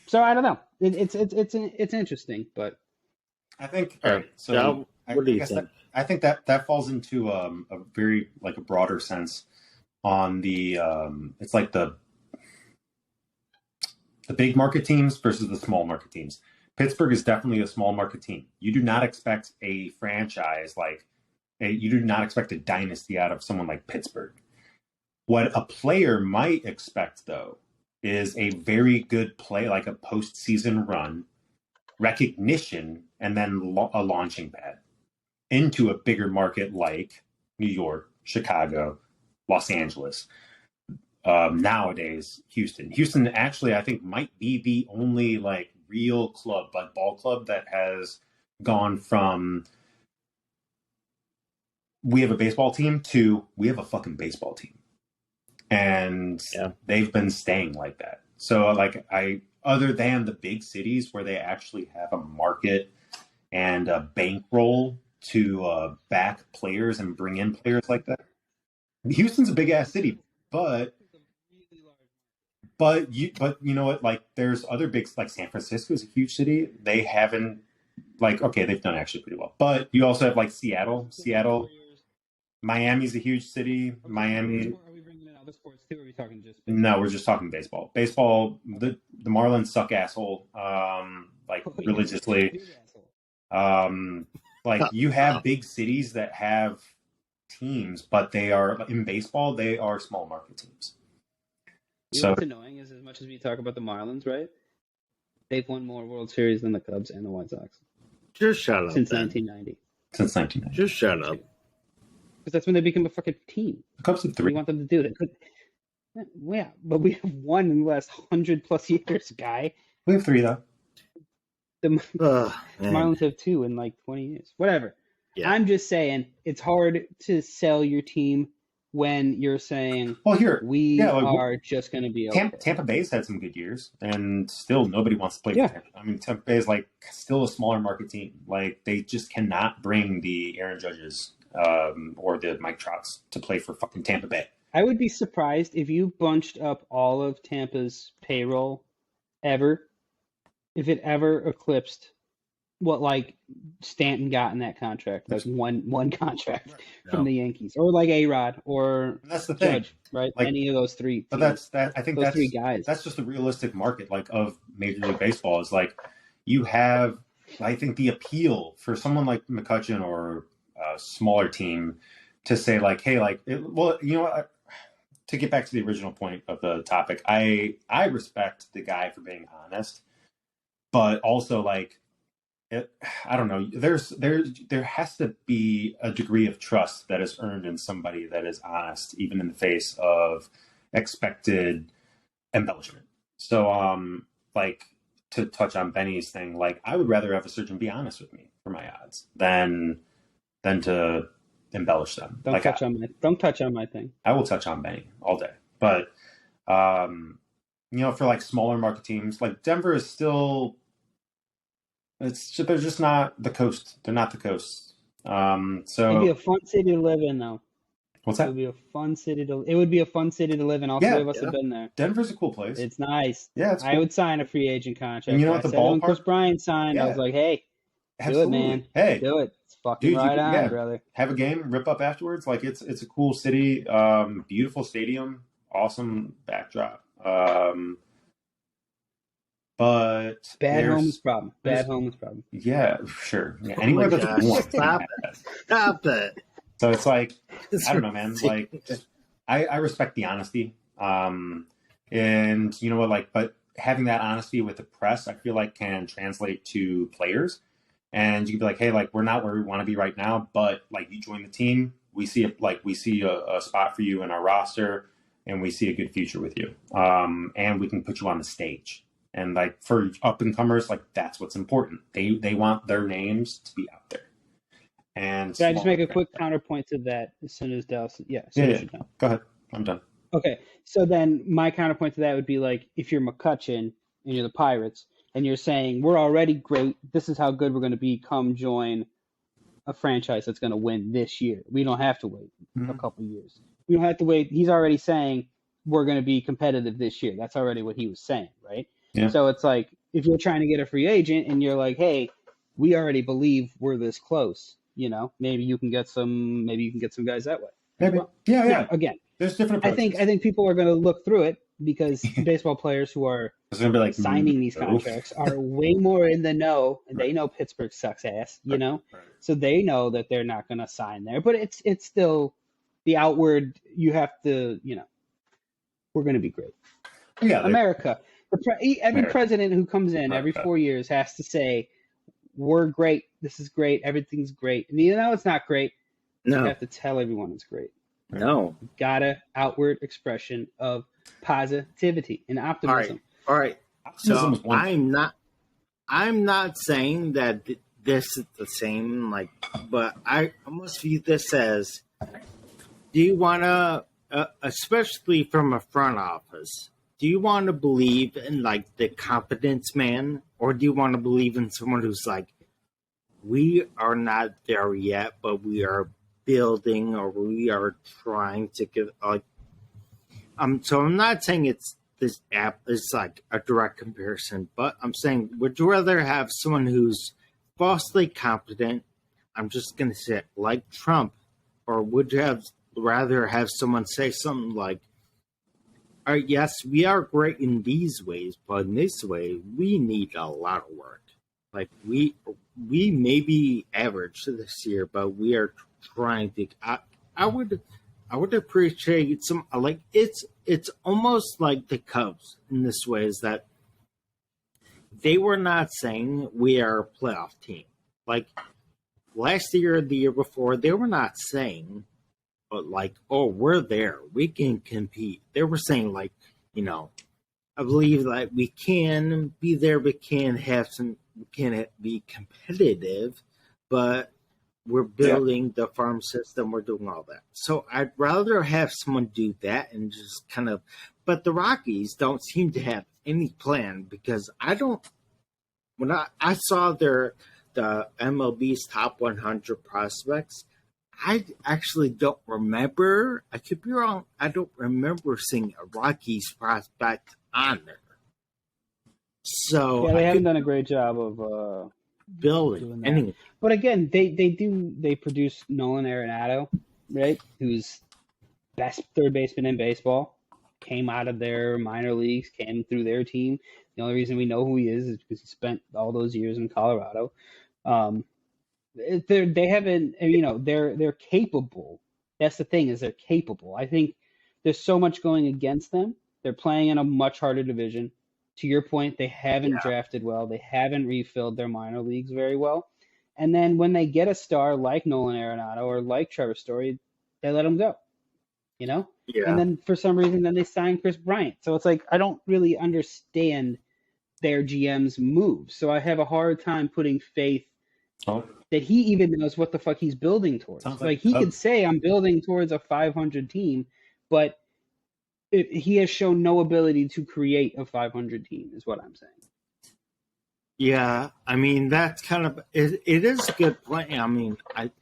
So I don't know. It's interesting, but I think. All right, so what do you think? I think that falls into a very a broader sense on the it's like the big market teams versus the small market teams. Pittsburgh is definitely a small market team. You do not expect a franchise you do not expect a dynasty out of someone like Pittsburgh. What a player might expect, though, is a very good play, like a postseason run, recognition, and then a launching pad into a bigger market like New York, Chicago, Los Angeles. Nowadays, Houston. Houston actually, I think, might be the only real club, ball club that has gone from we have a baseball team to we have a fucking baseball team. And they've been staying like that. So other than the big cities where they actually have a market and a bankroll to back players and bring in players like that. Houston's a big ass city, but you know what? There's other big San Francisco is a huge city. They haven't they've done actually pretty well. But you also have Seattle. Miami's a huge city. Miami. Are we bringing in other sports too? Or are we talking just baseball? No, we're just talking baseball. Baseball. The Marlins suck asshole. Religiously. You have big cities that have teams, but they are in baseball. They are small market teams. What's annoying is, as much as we talk about the Marlins, right? They've won more World Series than the Cubs and the White Sox. Just shut up. Since 1990. Since 1990. Just shut up. Because that's when they become a fucking team. The Cubs have 3. We want them to do it. Yeah, but we have won in the last 100+ years, guy. We have 3 though. The Marlins have 2 in 20 years. Whatever. Yeah. I'm just saying it's hard to sell your team when you're saying, well, here we are just going to be okay. Tampa Bay's had some good years, and still nobody wants to play for Tampa. I mean, Tampa Bay is still a smaller market team. They just cannot bring the Aaron Judges or the Mike Trouts to play for fucking Tampa Bay. I would be surprised if you bunched up all of Tampa's payroll ever, if it ever eclipsed what Stanton got in that contract, one contract from the Yankees, or A-Rod, or that's the thing, Judge, right? Any of those 3. But I think those 3 guys. That's just the realistic market of Major League Baseball is you have. I think the appeal for someone like McCutchen or smaller team to say like, hey, like, well, you know what? To get back to the original point of the topic, I respect the guy for being honest, but also like, I don't know. There has to be a degree of trust that is earned in somebody that is honest, even in the face of expected embellishment. So, like to touch on Benny's thing, like I would rather have a surgeon be honest with me for my odds than to embellish them. Don't touch on my thing. I will touch on Benny all day, but you know, for like smaller market teams, like Denver is still. They're just not the coast. They're not the coast. So it'd be a fun city to live in, though. What's that? It would be a fun city to live in. All three of us have been there. Denver's a cool place. It's nice. Yeah, it's cool. I would sign a free agent contract. And you know what? The ballpark. When Chris ballpark. Bryant signed, I was like, "Hey, Absolutely. do it, man. Hey, do it. It's fucking right on, brother. Have a game, rip up afterwards. Like it's a cool city, beautiful stadium, awesome backdrop. But bad homeless problem. Yeah, sure. Yeah, anywhere that's warm. Stop it. So it's like, I don't know, man. Like, I respect the honesty. And you know what, like, but having that honesty with the press, I feel like can translate to players. And you can be like, hey, like, we're not where we want to be right now, but like, you join the team. We see a spot for you in our roster, and we see a good future with you. And we can put you on the stage. And like for up and comers, like that's what's important. They want their names to be out there. And can I just make a quick counterpoint to that as soon as Dallas? Yeah. Go ahead. I'm done. Okay. So then my counterpoint to that would be like if you're McCutchen and you're the Pirates and you're saying we're already great. This is how good we're going to be. Come join a franchise that's going to win this year. We don't have to wait a couple years. We don't have to wait. He's already saying we're going to be competitive this year. That's already what he was saying, right? Yeah. So it's like if you're trying to get a free agent and you're like, hey, we already believe we're this close, you know, maybe you can get some guys that way. Maybe. Well, yeah. Again, there's different approaches. I think people are going to look through it because baseball players who are like, signing these contracts are way more in the know, and they know Pittsburgh sucks ass, you know, so they know that they're not going to sign there. But it's still the outward. You have to, you know, we're going to be great. Yeah, America. Every president who comes in every 4 years has to say, we're great. This is great. Everything's great. And you know it's not great. No. You have to tell everyone it's great. No. Gotta outward expression of positivity and optimism. All right. So I'm not saying that this is the same, like, but I almost view this as, do you want to, especially from a front office, do you want to believe in like the competence man, or do you want to believe in someone who's like, we are not there yet, but we are building, or we are trying to get like, so I'm not saying it's this app is like a direct comparison, but I'm saying, would you rather have someone who's falsely competent? I'm just going to say it, like Trump, or would you rather have someone say something like, all right, yes, we are great in these ways, but in this way, we need a lot of work. Like we may be average this year, but we are trying to. I would appreciate some, like it's almost like the Cubs in this way, is that they were not saying we are a playoff team. Like last year or the year before, they were not saying, but like, oh, we're there, we can compete. They were saying like, you know, I believe that we can be there, we can be competitive, but we're building the farm system, we're doing all that. So I'd rather have someone do that and just kind of, but the Rockies don't seem to have any plan, because when I saw the MLB's top 100 prospects, I actually don't remember. I could be wrong. I don't remember seeing a Rockies prospect on there. So yeah, they haven't done a great job of building anything. But again, they produce Nolan Arenado, right? Who's best third baseman in baseball. Came out of their minor leagues, came through their team. The only reason we know who he is because he spent all those years in Colorado. They haven't, they're capable. That's the thing, is they're capable. I think there's so much going against them. They're playing in a much harder division. To your point, they haven't drafted well. They haven't refilled their minor leagues very well. And then when they get a star like Nolan Arenado or like Trevor Story, they let him go. Yeah. And then for some reason, then they sign Chris Bryant. So it's like, I don't really understand their GM's moves. So I have a hard time putting faith that he even knows what the fuck he's building towards. Like he could say, I'm building towards a 500 team, but he has shown no ability to create a 500 team, is what I'm saying. Yeah, I mean, that's kind of it is a good plan. I mean,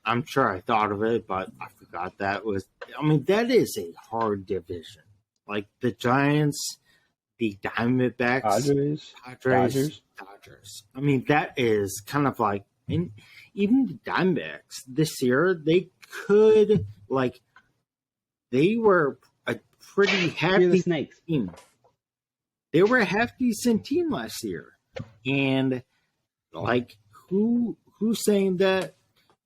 I'm sure I thought of it, but I forgot that that is a hard division. Like the Giants, the Diamondbacks, Dodgers. I mean, that is kind of like, and even the Diamondbacks this year, they could, like, they were a pretty hefty team. They were a half decent team last year. And, like, who's saying that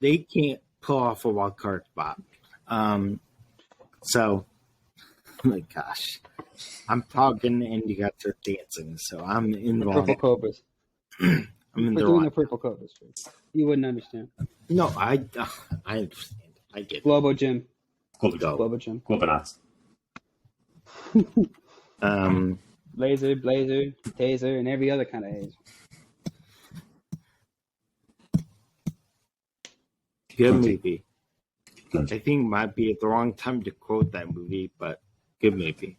they can't pull off a wild card spot? So, oh my gosh. I'm talking and you guys are dancing, so I'm in the wrong. Purple Cobras. I'm in We're the doing wrong. the Purple Cobras. You wouldn't understand. No, I understand. I get it. Globo Jim. Globo Jim. Globonauts. Laser, Blazer, Taser, and every other kind of haze. Good movie. I think it might be the wrong time to quote that movie, but good movie.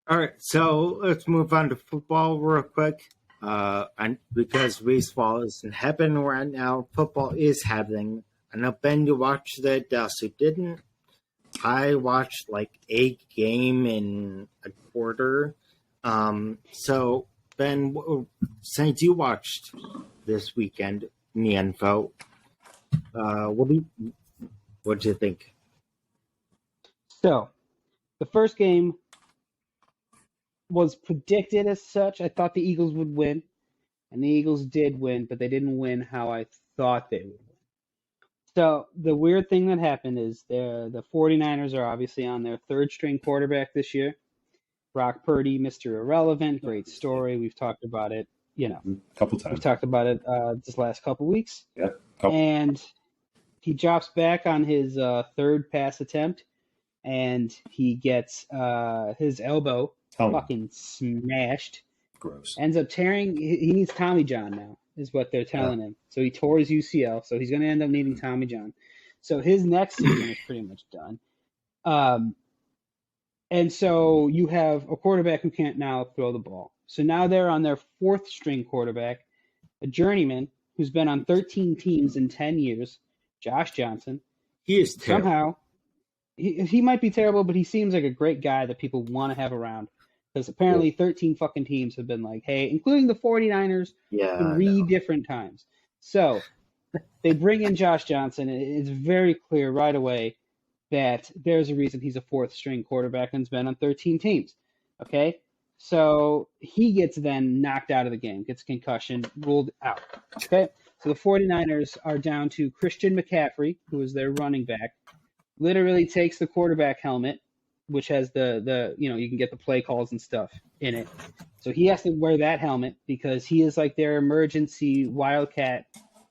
All right, so let's move on to football real quick. And because baseball isn't happening right now, football is happening. I know, Ben, you watched it. Dallas, you didn't. I watched like a game in a quarter. So, Ben, since you watched this weekend in the NFL, what do you think? So, the first game was predicted as such. I thought the Eagles would win, and the Eagles did win, but they didn't win how I thought they would win. So the weird thing that happened is the 49ers are obviously on their third string quarterback this year. Brock Purdy, Mr. Irrelevant, great story. We've talked about it, a couple times. We've talked about it this last couple weeks. Yeah. And he drops back on his third pass attempt, and he gets his elbow fucking smashed. Gross. Ends up tearing. He needs Tommy John now, is what they're telling him. So he tore his UCL, so he's going to end up needing Tommy John. So his next season is pretty much done. And so you have a quarterback who can't now throw the ball. So now they're on their fourth string quarterback, a journeyman who's been on 13 teams in 10 years, Josh Johnson. He is terrible. Somehow, he might be terrible, but he seems like a great guy that people want to have around. Because apparently 13 fucking teams have been like, hey, including the 49ers, 3 different times. So they bring in Josh Johnson. It's very clear right away that there's a reason he's a fourth string quarterback and's been on 13 teams. Okay? So he gets then knocked out of the game, gets concussion, ruled out. Okay? So the 49ers are down to Christian McCaffrey, who is their running back, literally takes the quarterback helmet, which has the you can get the play calls and stuff in it. So he has to wear that helmet because he is like their emergency wildcat.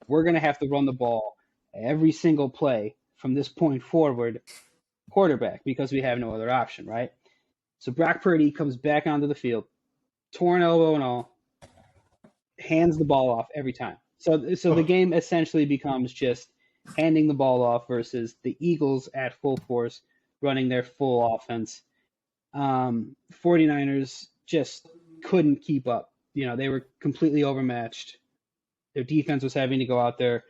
We're going to have to run the ball every single play from this point forward quarterback because we have no other option, right? So Brock Purdy comes back onto the field, torn elbow and all, hands the ball off every time. So the game essentially becomes just handing the ball off versus the Eagles at full force running their full offense. 49ers just couldn't keep up. They were completely overmatched. Their defense was having to go out there,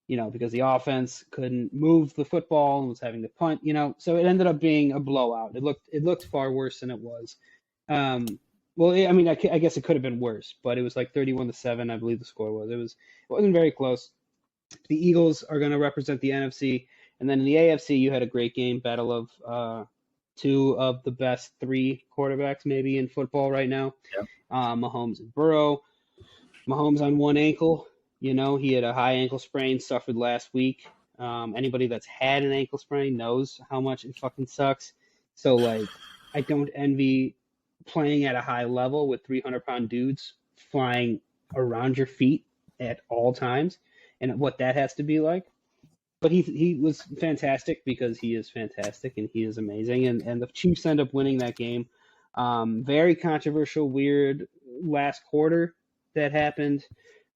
because the offense couldn't move the football and was having to punt, so it ended up being a blowout. It looked far worse than it was. I guess it could have been worse, but it was like 31-7, I believe the score was. It wasn't very close. The Eagles are going to represent the NFC. And then in the AFC, you had a great game, battle of 2 of the best 3 quarterbacks maybe in football right now. Yep. Mahomes and Burrow. Mahomes on one ankle, You know, he had a high ankle sprain, suffered last week. Anybody that's had an ankle sprain knows how much it fucking sucks. So, like, I don't envy playing at a high level with 300-pound dudes flying around your feet at all times and what that has to be like. But he was fantastic because he is fantastic and he is amazing. And the Chiefs end up winning that game. Very controversial, weird last quarter that happened.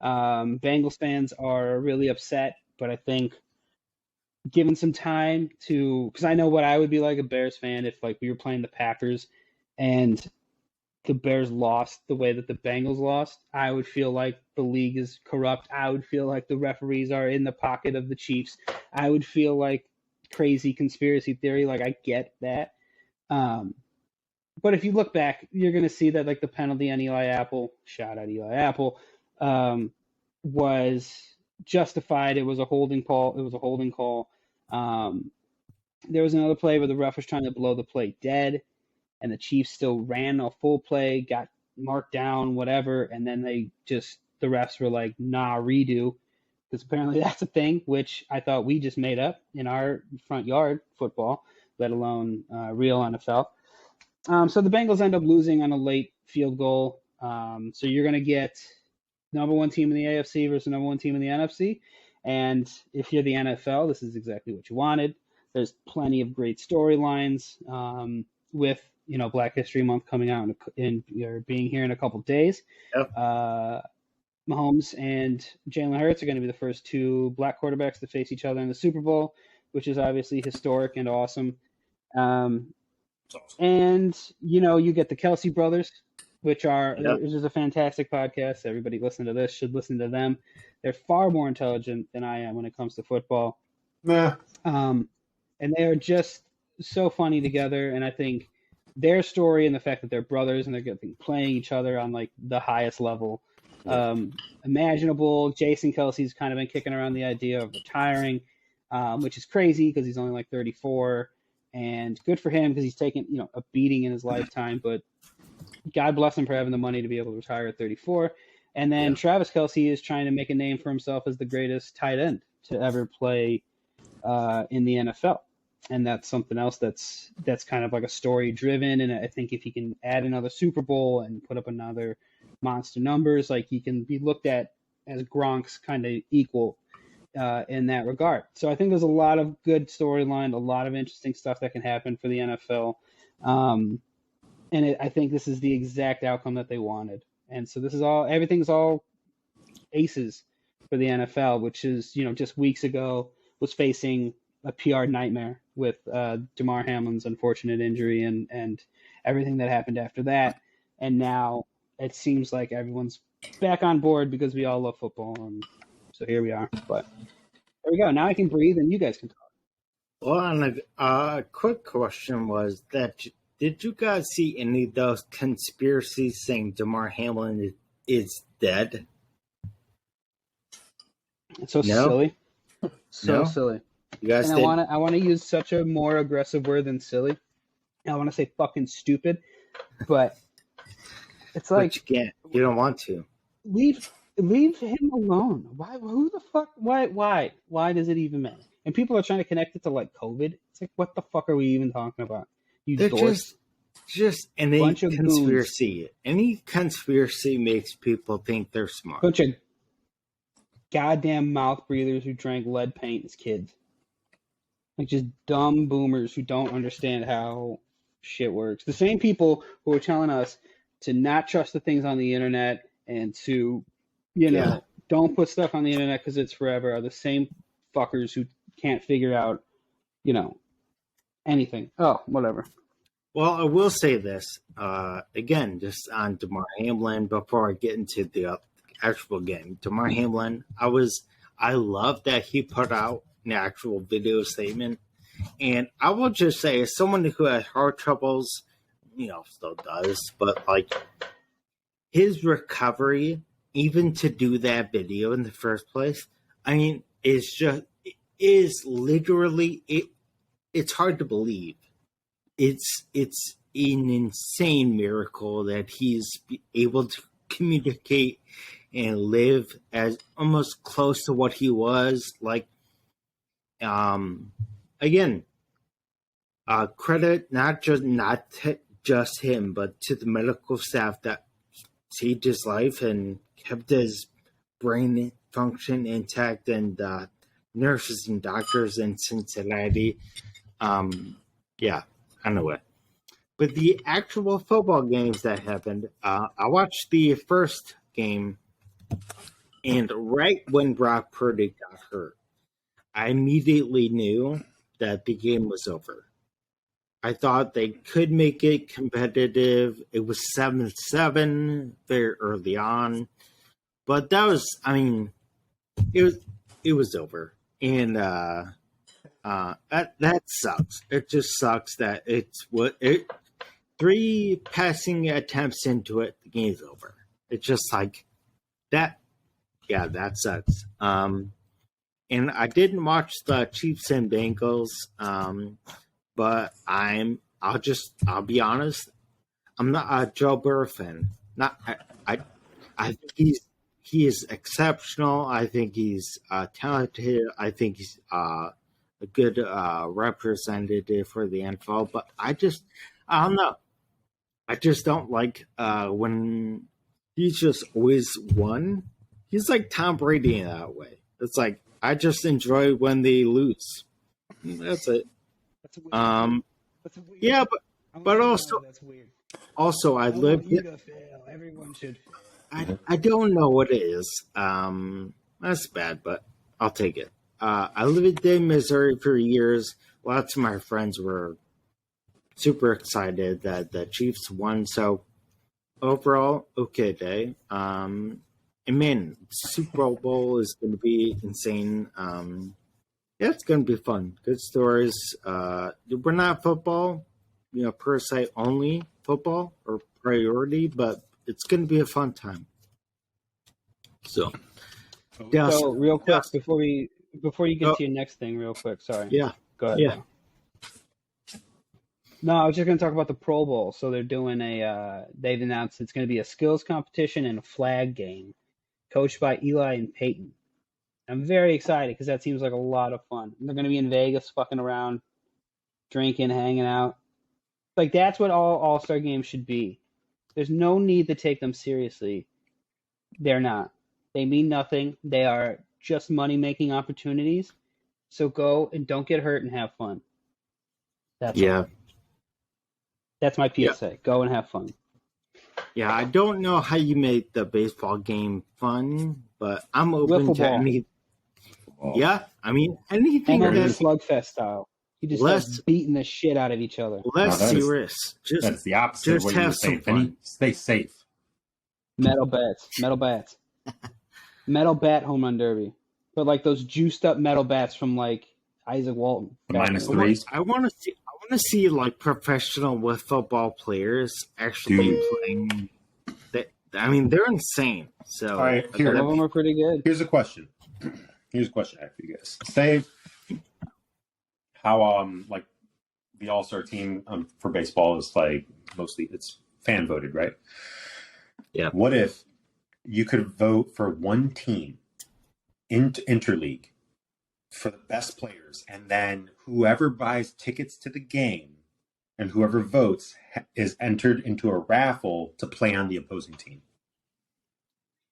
Bengals fans are really upset, but I think given some time to, because I know what I would be like a Bears fan if like we were playing the Packers and the Bears lost the way that the Bengals lost. I would feel like the league is corrupt. I would feel like the referees are in the pocket of the Chiefs. I would feel like crazy conspiracy theory. Like, I get that. But if you look back, you're going to see that like the penalty on Eli Apple, shout out Eli Apple, was justified. It was a holding call. There was another play where the ref was trying to blow the play dead, and the Chiefs still ran a full play, got marked down, whatever, and then the refs were like, nah, redo, because apparently that's a thing, which I thought we just made up in our front yard football, let alone real NFL. So the Bengals end up losing on a late field goal. So you're going to get number one team in the AFC versus number one team in the NFC. And if you're the NFL, this is exactly what you wanted. There's plenty of great storylines with, you know, Black History Month coming out in being here in a couple days. Yep. Mahomes and Jalen Hurts are going to be the first two black quarterbacks to face each other in the Super Bowl, which is obviously historic and awesome. And, you know, you get the Kelsey brothers, which is a fantastic podcast. Everybody listen to this, should listen to them. They're far more intelligent than I am when it comes to football. Nah. And they are just so funny together. And I think their story and the fact that they're brothers and they're playing each other on like the highest level imaginable. Jason Kelsey's kind of been kicking around the idea of retiring, which is crazy because he's only like 34. And good for him because he's taken, you know, a beating in his lifetime. But God bless him for having the money to be able to retire at 34. And then Travis Kelce is trying to make a name for himself as the greatest tight end to ever play in the NFL. And that's something else that's kind of like a story driven. And I think if he can add another Super Bowl and put up another monster numbers, like he can be looked at as Gronk's kind of equal in that regard. So I think there's a lot of good storyline, a lot of interesting stuff that can happen for the NFL. I think this is the exact outcome that they wanted. And so everything's all aces for the NFL, which is, you know, just weeks ago was facing a PR nightmare with Damar Hamlin's unfortunate injury and everything that happened after that. And now it seems like everyone's back on board because we all love football. And so here we are. But there we go. Now I can breathe and you guys can talk. Well, and a quick question was that did you guys see any of those conspiracies saying Damar Hamlin is dead? It's so silly. So No? silly. You guys And did? I want to use such a more aggressive word than silly. I want to say fucking stupid, but it's like But you can't. You don't want to. leave him alone. Why? Who the fuck? Why? Why does it even matter? And people are trying to connect it to like COVID. It's like, what the fuck are we even talking about? You They're dorks. just any Bunch of conspiracy. Any conspiracy makes people think they're smart. Bunch of goddamn mouth breathers who drank lead paint as kids. Like just dumb boomers who don't understand how shit works. The same people who are telling us to not trust the things on the internet and to, you know, don't put stuff on the internet because it's forever are the same fuckers who can't figure out, you know, anything. Oh, whatever. Well, I will say this again, just on Damar Hamlin before I get into the actual game. Damar Hamlin, I love that he put out an actual video statement, and I will just say, as someone who had heart troubles, you know, still does, but like his recovery, even to do that video in the first place, I mean, it's literally it's hard to believe. It's an insane miracle that he's able to communicate and live as almost close to what he was. Like, again, credit not just him, but to the medical staff that saved his life and kept his brain function intact, and nurses and doctors in Cincinnati. Yeah, I know it. But the actual football games that happened, I watched the first game, and right when Brock Purdy got hurt, I immediately knew that the game was over. I thought they could make it competitive. It was 7-7 very early on. But that was, I mean, it was over. And that sucks. It just sucks that it's 3 passing attempts into it, the game's over. It's just like that. Yeah, that sucks. And I didn't watch the Chiefs and Bengals, but I'll be honest. I'm not a Joe Burrow fan. I think he is exceptional. I think he's talented. I think he's a good representative for the NFL. But I don't know. I just don't like when he's just always won. He's like Tom Brady in that way. It's like I just enjoy when they lose. That's it. That's weird. That's weird. Yeah, but also that's weird. Also, I live. You to fail. Everyone should. I don't know what it is. That's bad, but I'll take it. I lived in Missouri for years. Lots of my friends were super excited that the Chiefs won. So overall, okay day. And man, Super Bowl is going to be insane. Yeah, it's going to be fun. Good stories. We're not football, per se only football or priority, but it's going to be a fun time. So real quick before you get to your next thing, real quick. Sorry. Yeah. Go ahead. Yeah. No, I was just going to talk about the Pro Bowl. So they're doing they've announced it's going to be a skills competition and a flag game, coached by Eli and Peyton. I'm very excited because that seems like a lot of fun. And they're going to be in Vegas, fucking around, drinking, hanging out. Like that's what all All-Star games should be. There's no need to take them seriously. They're not. They mean nothing. They are just money-making opportunities. So go and don't get hurt and have fun. That's all. That's my PSA. Yeah. Go and have fun. Yeah, I don't know how you make the baseball game fun, but I'm open to any. Yeah, I mean anything. Slugfest style. You just start beating the shit out of each other. Less serious. That's the opposite of what you were saying. Stay safe. Metal bats. Metal bat home run derby. But like those juiced up metal bats from like Isaac Walton. The -3s. I want to see like professional with football players actually playing. I mean, they're insane. So all right, some of them are pretty good. Here's a question I have for you guys. Say how like the All-Star team for baseball is like mostly it's fan voted, right? Yeah. What if you could vote for one team in interleague for the best players, and then whoever buys tickets to the game and whoever votes is entered into a raffle to play on the opposing team?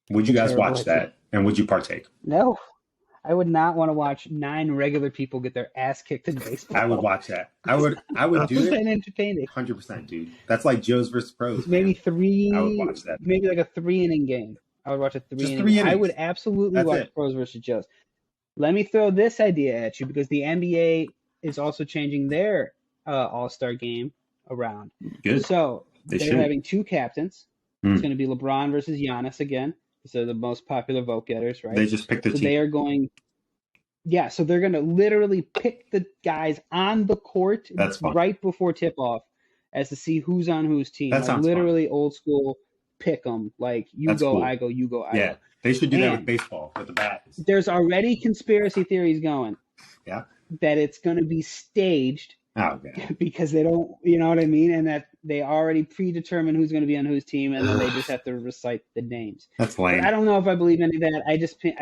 Would you guys watch that, and would you partake? No. I would not want to watch 9 regular people get their ass kicked in baseball. I would watch that. I would do it. Entertaining. 100%, dude. That's like Joe's versus Pros. Maybe 3. I would watch that. Maybe like a 3-inning game. I would watch a 3-inning. Just 3 innings. I would absolutely watch Pros versus Joes. Let me throw this idea at you because the NBA is also changing their All-Star game around. Good. So they're having 2 captains. It's going to be LeBron versus Giannis again. So the most popular vote getters, right? They just picked the team. They are going. Yeah, so they're going to literally pick the guys on the court right before tip-off as to see who's on whose team. That sounds literally fun. Old school pick 'em. Like, That's go, cool. I go, you go, I go. They should do that with baseball, with the bats. There's already conspiracy theories going. Yeah. That it's going to be staged Oh, okay. because they don't, you know what I mean? And that they already predetermine who's going to be on whose team, and then they just have to recite the names. That's But lame. I don't know if I believe any of that. I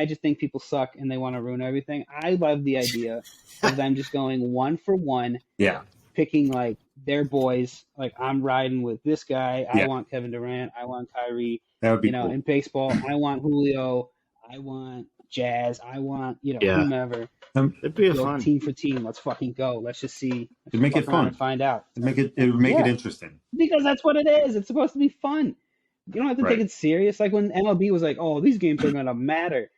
just think people suck and they want to ruin everything. I love the idea of them just going one for one, Yeah. picking like their boys. Like I'm riding with this guy. I Yeah. want Kevin Durant. I want Kyrie. That would be You know, cool. in baseball, I want Julio. I want Jazz. I want whomever. It'd be Go fun. team for team. Let's fucking go. Let's just see. It'd make it fuck around fun. and find out. It would make it Yeah. interesting. Because that's what it is. It's supposed to be fun. You don't have to take Right. it serious. Like when MLB was like, "Oh, these games are gonna matter."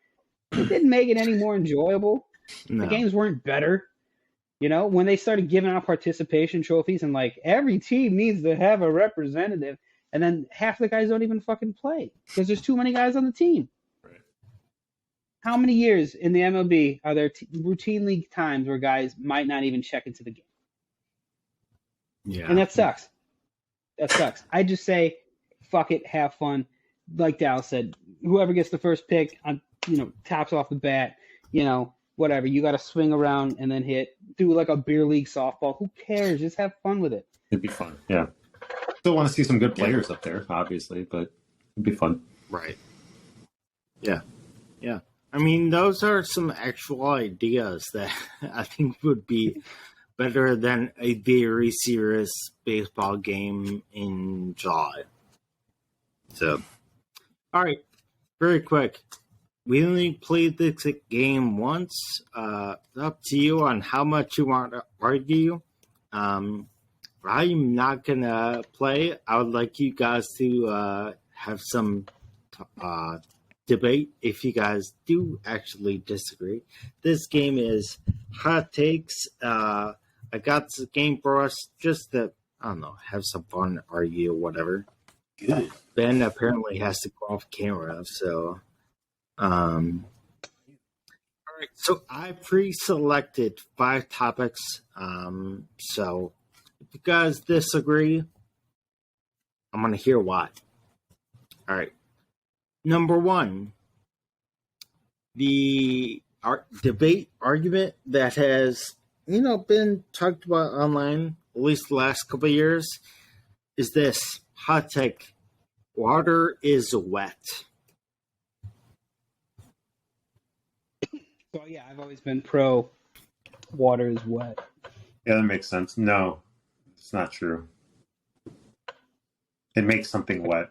It didn't make it any more enjoyable. No. The games weren't better. You know, when they started giving out participation trophies and like every team needs to have a representative, and then half the guys don't even fucking play because there's too many guys on the team. Right. How many years in the MLB are there routinely times where guys might not even check into the game? Yeah. And that sucks. That sucks. I just say, fuck it, have fun. Like Dallas said, whoever gets the first pick, on tops off the bat, whatever. You got to swing around and then hit. Do like a beer league softball. Who cares? Just have fun with it. It'd be fun. Yeah. Still want to see some good players up there, obviously, but it'd be fun. Right. Yeah. Yeah. I mean, those are some actual ideas that I think would be better than a very serious baseball game in July. So, all right, very quick. We only played this game once. Up to you on how much you want to argue. I'm not going to play. I would like you guys to have some debate if you guys do actually disagree. This game is hot takes. I got this game for us just to, I don't know, have some fun, argue, or whatever. Good. Ben apparently has to go off camera, so. All right, so I pre-selected 5 topics. So if you guys disagree, I'm going to hear why. All right. Number 1, the debate argument that has, been talked about online at least the last couple of years is this hot take: water is wet. So yeah, I've always been pro water is wet. Yeah, that makes sense. No, it's not true. It makes something wet.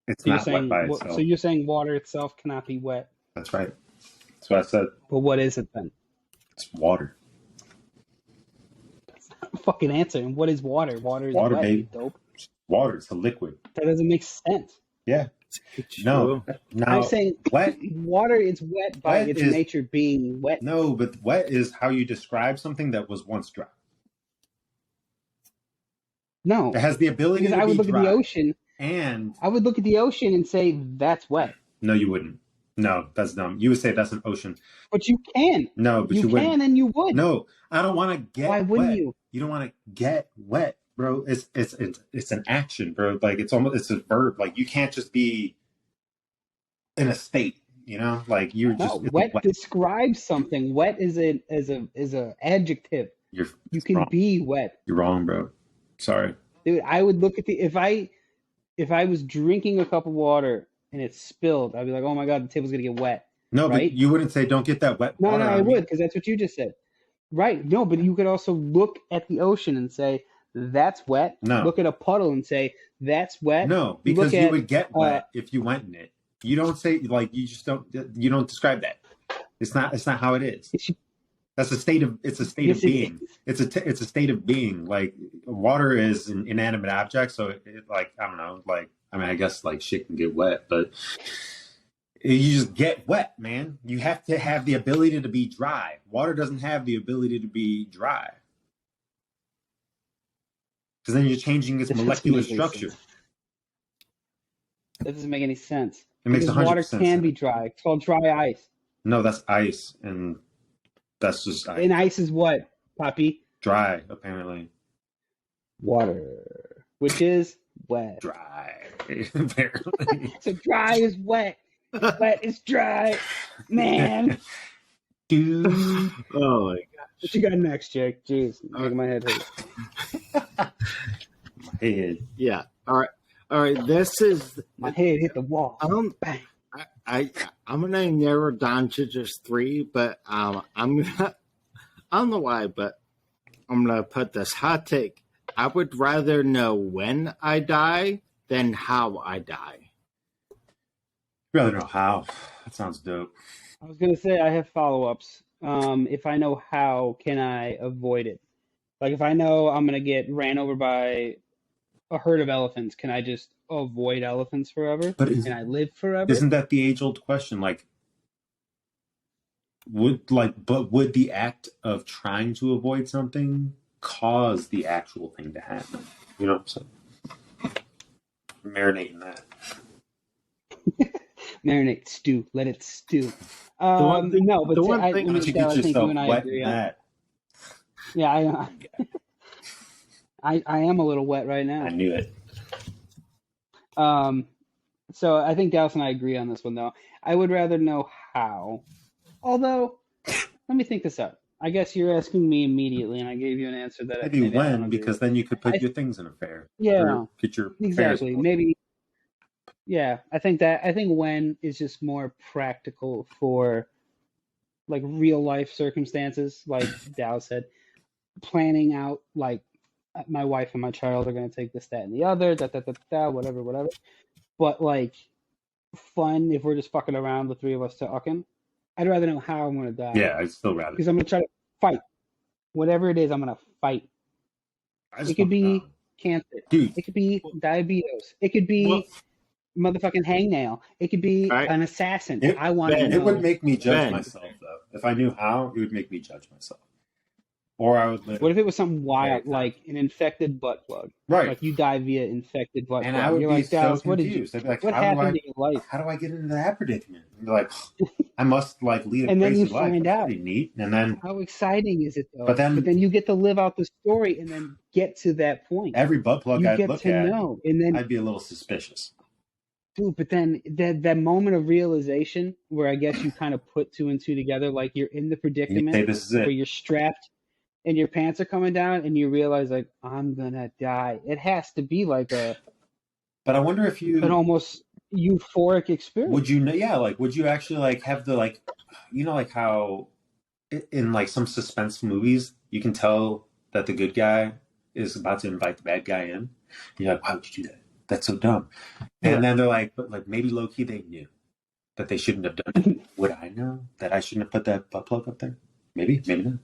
It's So not wet by itself. So you're saying water itself cannot be wet. That's right. That's what I said. But what is it then? It's water. That's not a fucking answer. And what is water? Water is Water, wet, baby. you dope. Water. It's a liquid. That doesn't make sense. Yeah. No. I'm saying wet. water is wet by Wet its is- nature being wet. No, but wet is how you describe something that was once dry. No. It has the ability Because to I would be look dry. at the ocean. And I would look at the ocean and say that's wet. no, you wouldn't. No, that's dumb. You would say that's an ocean. But you can. No, but you You wouldn't. can and you would. No, I don't want to get Why wouldn't wet. you? You don't want to get wet, bro. It's an action, bro. Like it's a verb. Like you can't just be in a state, Like you're just No, wet describes something. Wet is a adjective. You're You can wrong. be wet. You're wrong, bro. Sorry. Dude, I would look at if I was drinking a cup of water and it spilled, I'd be like, oh my god, the table's gonna get wet. No, Right? but you wouldn't say don't get that wet No, water. no, on I me. would, because that's what you just said. Right. No, but you could also look at the ocean and say, that's wet. No. Look at a puddle and say, that's wet. No, You because look you at, would get wet if you went in it. You don't say you don't describe that. It's not how it is. That's a state of Yes, of it being. is. It's a state of being. Like water is an inanimate object, so I don't know. Like I guess like shit can get wet, but you just get wet, man. You have to have the ability to be dry. Water doesn't have the ability to be dry because then you're changing its That doesn't molecular make any structure. sense. That doesn't make any sense. It makes Because 100% water can be sense. dry. It's called dry ice. No, that's ice, and that's just ice. And ice is what, Poppy? Dry, apparently. Water, which is wet. Dry, apparently. So dry is wet. Wet is dry. Man. Dude. Oh my god. What you got next, Jake? Jeez, making my head hurt. My head. Yeah. All right. This is My head hit the wall. Bang. I'm gonna narrow it down to just 3, but I'm gonna. I don't know why, but I'm gonna put this hot take. I would rather know when I die than how I die. I'd rather know how. That sounds dope. I was gonna say I have follow-ups. If I know how, can I avoid it? Like if I know I'm gonna get ran over by a herd of elephants, can I just avoid elephants forever? But can I live forever? Isn't that the age-old question? Like, would the act of trying to avoid something cause the actual thing to happen? You know what I'm saying? Marinate in that. Marinate, stew, let it stew. one thing- no, but the one I thing- mean, You Dale, get I think you yourself and I wet agree in on. that. Yeah, I am a little wet right now. I knew it. So I think Dallas and I agree on this one, though. I would rather know how. Although, let me think this out. I guess you're asking me immediately, and I gave you an answer that Maybe I don't when, agree because with. then you could put I- your things in a fair. Yeah, Or get your exactly. affairs- Maybe. Yeah, I think when is just more practical for like real life circumstances, like Dow said, planning out like my wife and my child are going to take this, that, and the other, whatever. But like fun, if we're just fucking around, the 3 of us talking, I'd rather know how I'm going to die. Yeah, I'd still rather. Because I'm going to try to fight. Whatever it is, I'm going to fight. I just It could want to be know. cancer. Dude. It could be diabetes. It could be motherfucking hangnail. It could be Right. an assassin. It- I want to Ben, know. It would make me judge Ben. myself, though. If I knew how, it would make me judge myself. Or I would live. What if it was something wild, Exactly. like an infected butt plug? Right. Like you die via infected butt And plug. I would You're be like, so Dallas, confused. I'd be like, what how do happened I- to your life? How do I get into that predicament? And be like, I must like lead a And then crazy you life. find That's out. pretty neat. And then How exciting is it though? But then- you get to live out the story and then get to that point. every butt plug You I'd get look to at, know, and then I'd be a little suspicious. dude, but then that moment of realization where I guess you kind of put 2 and 2 together, like you're in the And you predicament say, this is where it. you're strapped and your pants are coming down and you realize like I'm gonna die. It has to be like But I wonder if an you almost euphoric experience. would you know? Yeah, like would you actually like have the like, you know, like how in like some suspense movies you can tell that the good guy is about to invite the bad guy in. And you're like, why would you do that? That's so dumb. And then they're like, but like maybe low key they knew that they shouldn't have done it. Would I know that I shouldn't have put that butt plug up there? Maybe not.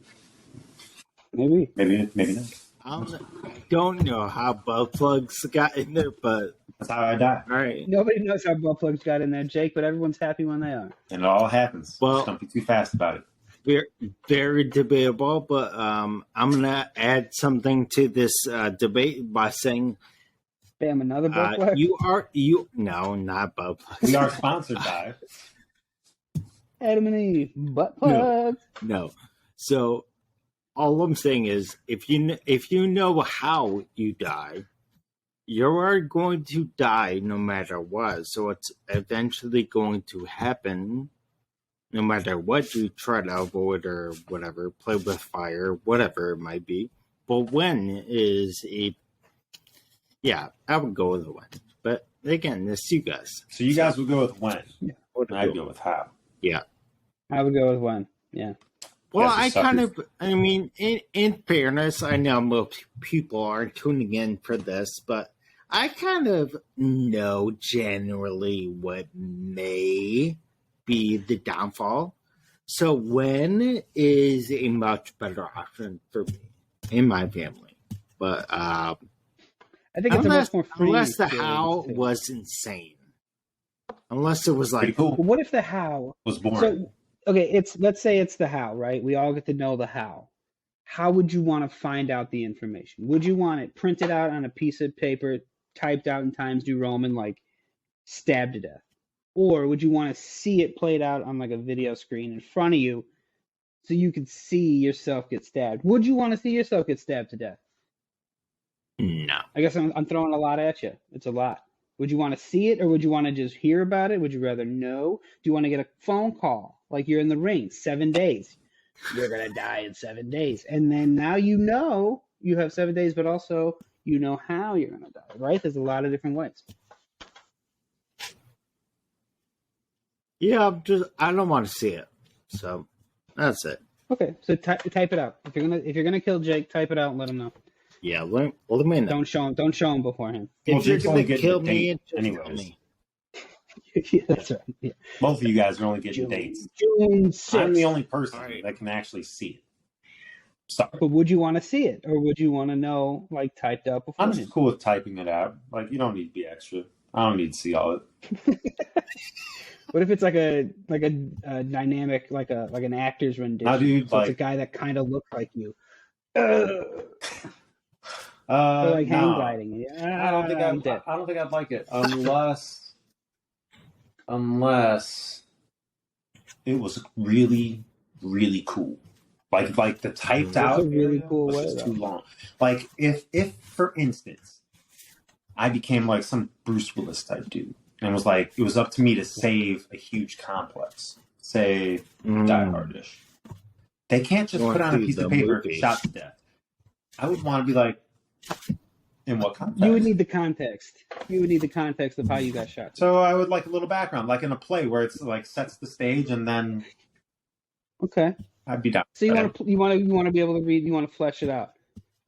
Maybe. Maybe not. I don't know how butt plugs got in there, but That's how I die. all right. Nobody knows how butt plugs got in there, Jake, but everyone's happy when they are. And it all happens. Well- Just don't be too fast about it. Very debatable, but I'm gonna add something to this debate by saying Bam, another butt plug. no, not butt plugs. We are sponsored by. Adam and Eve, butt plugs. No. So all I'm saying is, if you know how you die, you are going to die no matter what. So it's eventually going to happen, no matter what you try to avoid or whatever, play with fire, whatever it might be. But when is I would go with the when. But again, it's you guys. So you guys would go with when. What And I'd go with how. I would go with when. Yeah. Well, Yes, I mean, in fairness, I know most people aren't tuning in for this, but I kind of know generally what may be the downfall. So when is a much better option for me in my family? But I think it's a much more free unless the experience, how too. was insane. Unless it was Pretty like, cool. But what if the how? Was born. So, okay, let's say it's the how, right? We all get to know the how. How would you want to find out the information? Would you want it printed out on a piece of paper, typed out in Times New Roman, like stabbed to death? Or would you want to see it played out on like a video screen in front of you so you could see yourself get stabbed? Would you want to see yourself get stabbed to death? no. I guess I'm throwing a lot at you. It's a lot. Would you want to see it or would you want to just hear about it? Would you rather know? Do you want to get a phone call like you're in the ring, 7 days? you're going to die in 7 days. And then now you have 7 days, but also you know how you're going to die, right? There's a lot of different ways. Yeah, I don't want to see it. So that's it. Okay, so type it out. If you're gonna kill Jake, type it out and let him know. Yeah, let me know. Don't show him beforehand. If you're Jake's only gonna getting kill a me, date just anyways. kill me. Yeah, that's right. Yeah. Both of you guys are only getting dates. June 6th. I'm the only person Right. that can actually see it. Sorry. But would you want to see it, or would you want to know like typed up I'm beforehand? just cool with typing it out. Like, you don't need to be extra. I don't need to see all it. What if it's like a dynamic, like an actor's rendition? No, dude, so like- it's a guy that kind of looks like you. Or like hang no. gliding. Yeah, I don't think I'm dead. I don't think I'd like it unless it was really, really cool. Like the typed That's out a really area cool was way, just though. too long. Like if for instance, I became like some Bruce Willis type dude, and was like it was up to me to save a huge complex, say Die Hardish. They can't just Going put on a through piece of the paper movie. shot to death. I would want to be like, in what context? You would need the context. You would need the context of how you got shot. So I would like a little background, like in a play where it's like sets the stage, and then Okay. I'd be down. So you with it. want to be able to read. You want to flesh it out,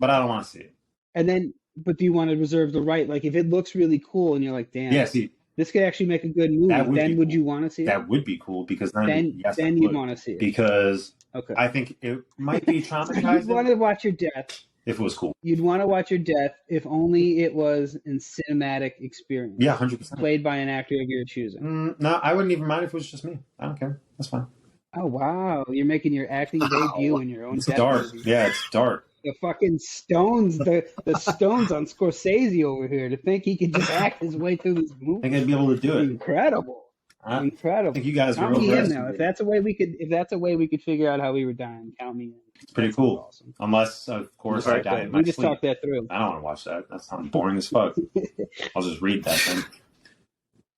But I don't want to see it. and then. But do you want to reserve the right? Like if it looks really cool, and you're like, damn, Yeah, see, this could actually make a good movie. That would Then be would cool. you want to see it? that would be cool because then yes, then I you'd would. want to see it. Because Okay. I think it might be You'd want traumatizing to watch your death. if it was cool. You'd want to watch your death if only it was in cinematic experience. Yeah, 100%. Played by an actor of your choosing. No, I wouldn't even mind if it was just me. I don't care. That's fine. Oh wow, you're making your acting debut in your own It's death dark. movie. Yeah, it's dark. The fucking stones, the stones on Scorsese over here to think he could just act his way through this I movie. think I'd be able to do it. Incredible. I Incredible. think you guys were Count me in now. If overestimating. that's a way we could figure out how we were dying, count me in. It's pretty That cool. sounds Awesome. Unless, of course, I die in my We just sleep. talked that through. I don't want to watch that. That sounds boring as fuck. I'll just read that thing.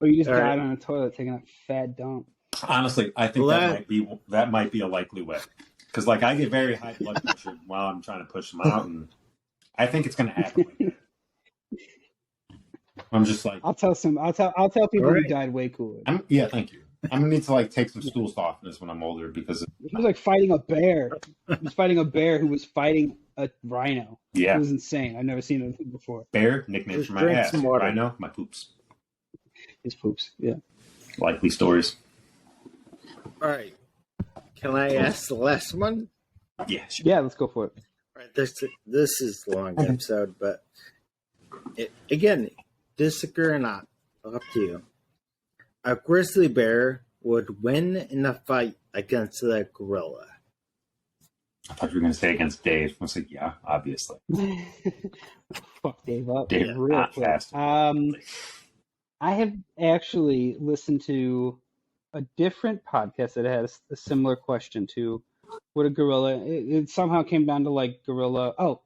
Or you just All died right. on a toilet taking a fat dump. Honestly, I think Well, that might be a likely way. Because like I get very high blood pressure while I'm trying to push them out, and I think it's going to happen. Like that. I'm just like, I'll tell people who Alright. died way cooler. yeah, thank you. I'm gonna need to like take some stool softness when I'm older because He was like fighting a bear. He was fighting a bear who was fighting a rhino. yeah, It was insane. I've never seen it before. bear nickname Just for my drink ass. some water. I know my poops. His poops. Yeah. Likely stories. All right. Can I ask the last one? Yeah, sure. Yeah, let's go for it. All right, this is a long episode, but again, disagree or not, up to you. A grizzly bear would win in a fight against a gorilla. I thought you were gonna say against Dave. I was like, yeah, obviously. Fuck Dave up. Dave, real not quick. fast. I have actually listened to a different podcast that has a similar question to what a gorilla. It somehow came down to like gorilla. Oh,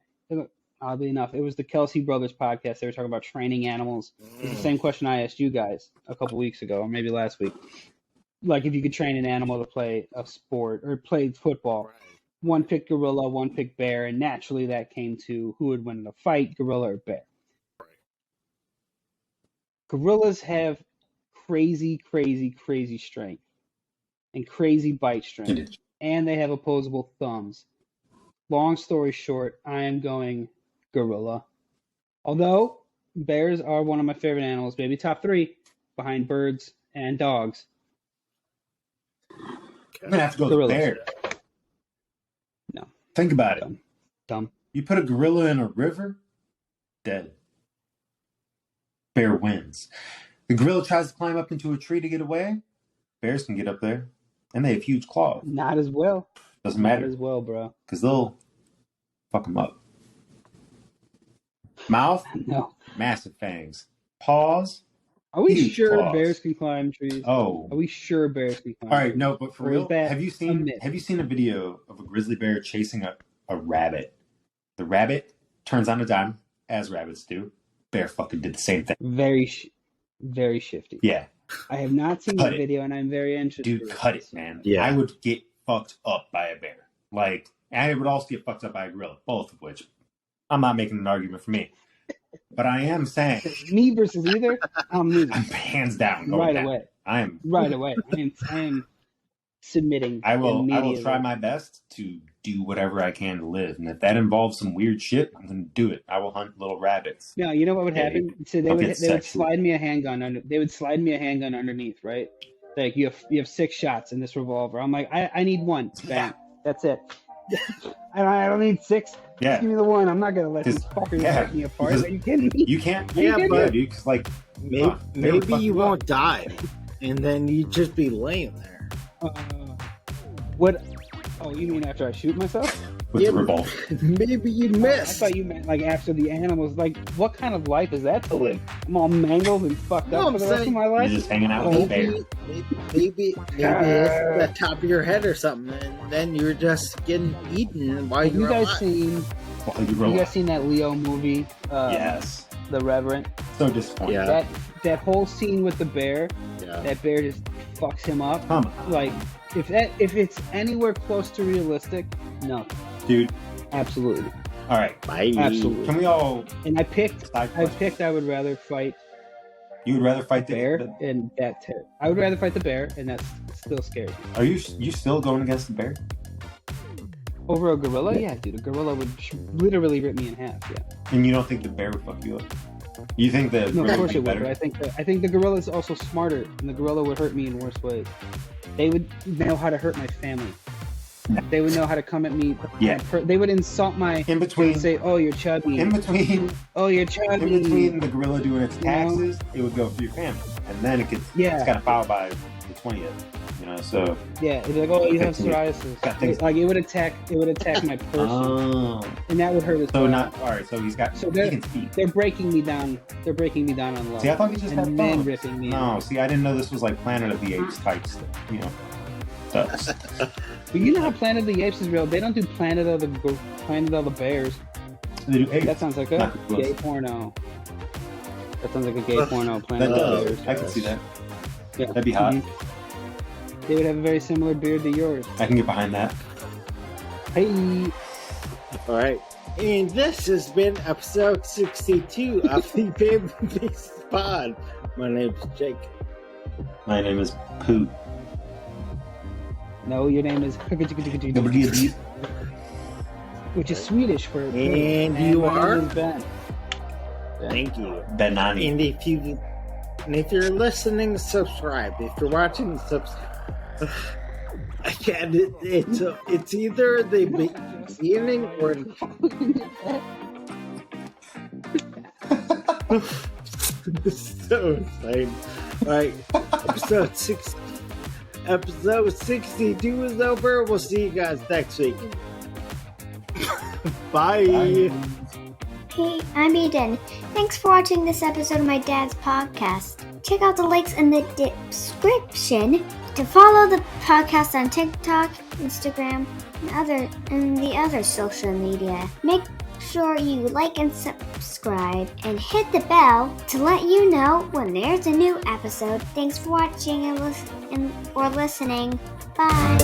oddly enough, it was the Kelsey Brothers podcast. They were talking about training animals. It's the same question I asked you guys a couple weeks ago, or maybe last week. Like if you could train an animal to play a sport or play football. One picked gorilla, one picked bear, and naturally that came to who would win in a fight, gorilla or bear. Gorillas have crazy, crazy, crazy strength and crazy bite strength, and they have opposable thumbs. Long story short, I am going gorilla. Although bears are one of my favorite animals, maybe top 3 behind birds and dogs. I'm gonna have to go with Gorillas. bear. No. Think about it. Dumb. You put a gorilla in a river, dead. Bear wins. The gorilla tries to climb up into a tree to get away. Bears can get up there, and they have huge claws. Not as well. Doesn't Not matter as well, bro. because they'll fuck them up. Mouth, No. massive fangs. Paws. Are we Huge sure claws. bears can climb trees? Oh, Are we sure bears can climb all right. trees? No, but for Or is real, that have you a seen myth? a video of a grizzly bear chasing a rabbit? The rabbit turns on a dime, as rabbits do. Bear fucking did the same thing. Very shifty. Yeah, I have not seen Cut the it. video, and I'm very interested. dude, in cut this. it, man. Yeah. I would get fucked up by a bear. Like, and I would also get fucked up by a gorilla, both of which I'm not making an argument for me. But I am saying, me versus either, I'm losing. I'm hands down going right down. away. I am right away. I am submitting. I will try my best to do whatever I can to live, and if that involves some weird shit, I'm going to do it. I will hunt little rabbits. No, you know what would happen? So they I'll would get slide me a handgun under. They would slide me a handgun underneath, right? Like you have 6 shots in this revolver. I'm like, I need 1. Bam, that's it. I don't need 6. Yeah. Just give me the 1. I'm not gonna let these fuckers rip me apart. Are you kidding me? You can't. Yeah, but dude, 'cause, like maybe you won't die, and then you just be laying there. What? Oh, you mean after I shoot myself? with the revolver. Maybe you I missed. thought you meant like after the animals. Like, what kind of life is that to live? I'm all mangled and fucked up for the rest of my You're life. just hanging out with a bear. Maybe it's the top of your head or something, and then you're just getting eaten while Have you you're guys alive. seen? You guys seen that Leo movie? Yes. The Reverend. So disappointing. Yeah. That whole scene with the bear. Yeah. That bear just fucks him up. Come on. Like, if it's anywhere close to realistic, no, Dude. absolutely, All right. Bye. absolutely. Can we all... And I would rather fight You would rather fight the bear and that terror. I would rather fight the bear, and that's still scary. Are you still going against the bear? Over a gorilla? Yeah, dude. A gorilla would literally rip me in half. Yeah. And you don't think the bear would fuck you up? You think the No, of gorilla course would it be would. better? But I think the gorilla is also smarter, and the gorilla would hurt me in worse ways. They would know how to hurt my family. They would know how to come at me. Yeah. They would insult my. In between... Say, "Oh, you're chubby." In between... Oh, you're chubby. In between the gorilla doing its taxes, it would go for your family. And then it's got to file by the 20th. You know, so... Yeah, it'd be like, "Oh, you have psoriasis." Like, it would attack my person. Oh. And that would hurt as So well. not... Alright, so he can speak. They're breaking me down. They're breaking me down on level. See, I thought he just had and then thumbs. ripping me. No, see, I didn't know this was like Planet of the Apes type stuff. You know, stuff. But you know how Planet of the Apes is real. They don't do Planet of the Bears. They do apes. That sounds like a Not close. gay porno. That sounds like a gay porno. Planet That of the does. Bears. I can see that. Yeah. That'd be hot. They would have a very similar beard to yours. I can get behind that. Hey. All right. And this has been episode 62 of the Baby Beast Pod. My name's Jake. My name is Pooh. No, your name is which is Swedish for. And you my are? name is Ben. Thank you. Benani. And if you're listening, subscribe. If you're watching, subscribe. Again, it's either the beginning or so exciting. Alright, episode 62 is over. We'll see you guys next week. Bye. Hey, I'm Eden. Thanks for watching this episode of my dad's podcast. Check out the links in the description to follow the podcast on TikTok, Instagram, and the other social media. Make sure you like and subscribe and hit the bell to let you know when there's a new episode. Thanks for watching or listening. Bye.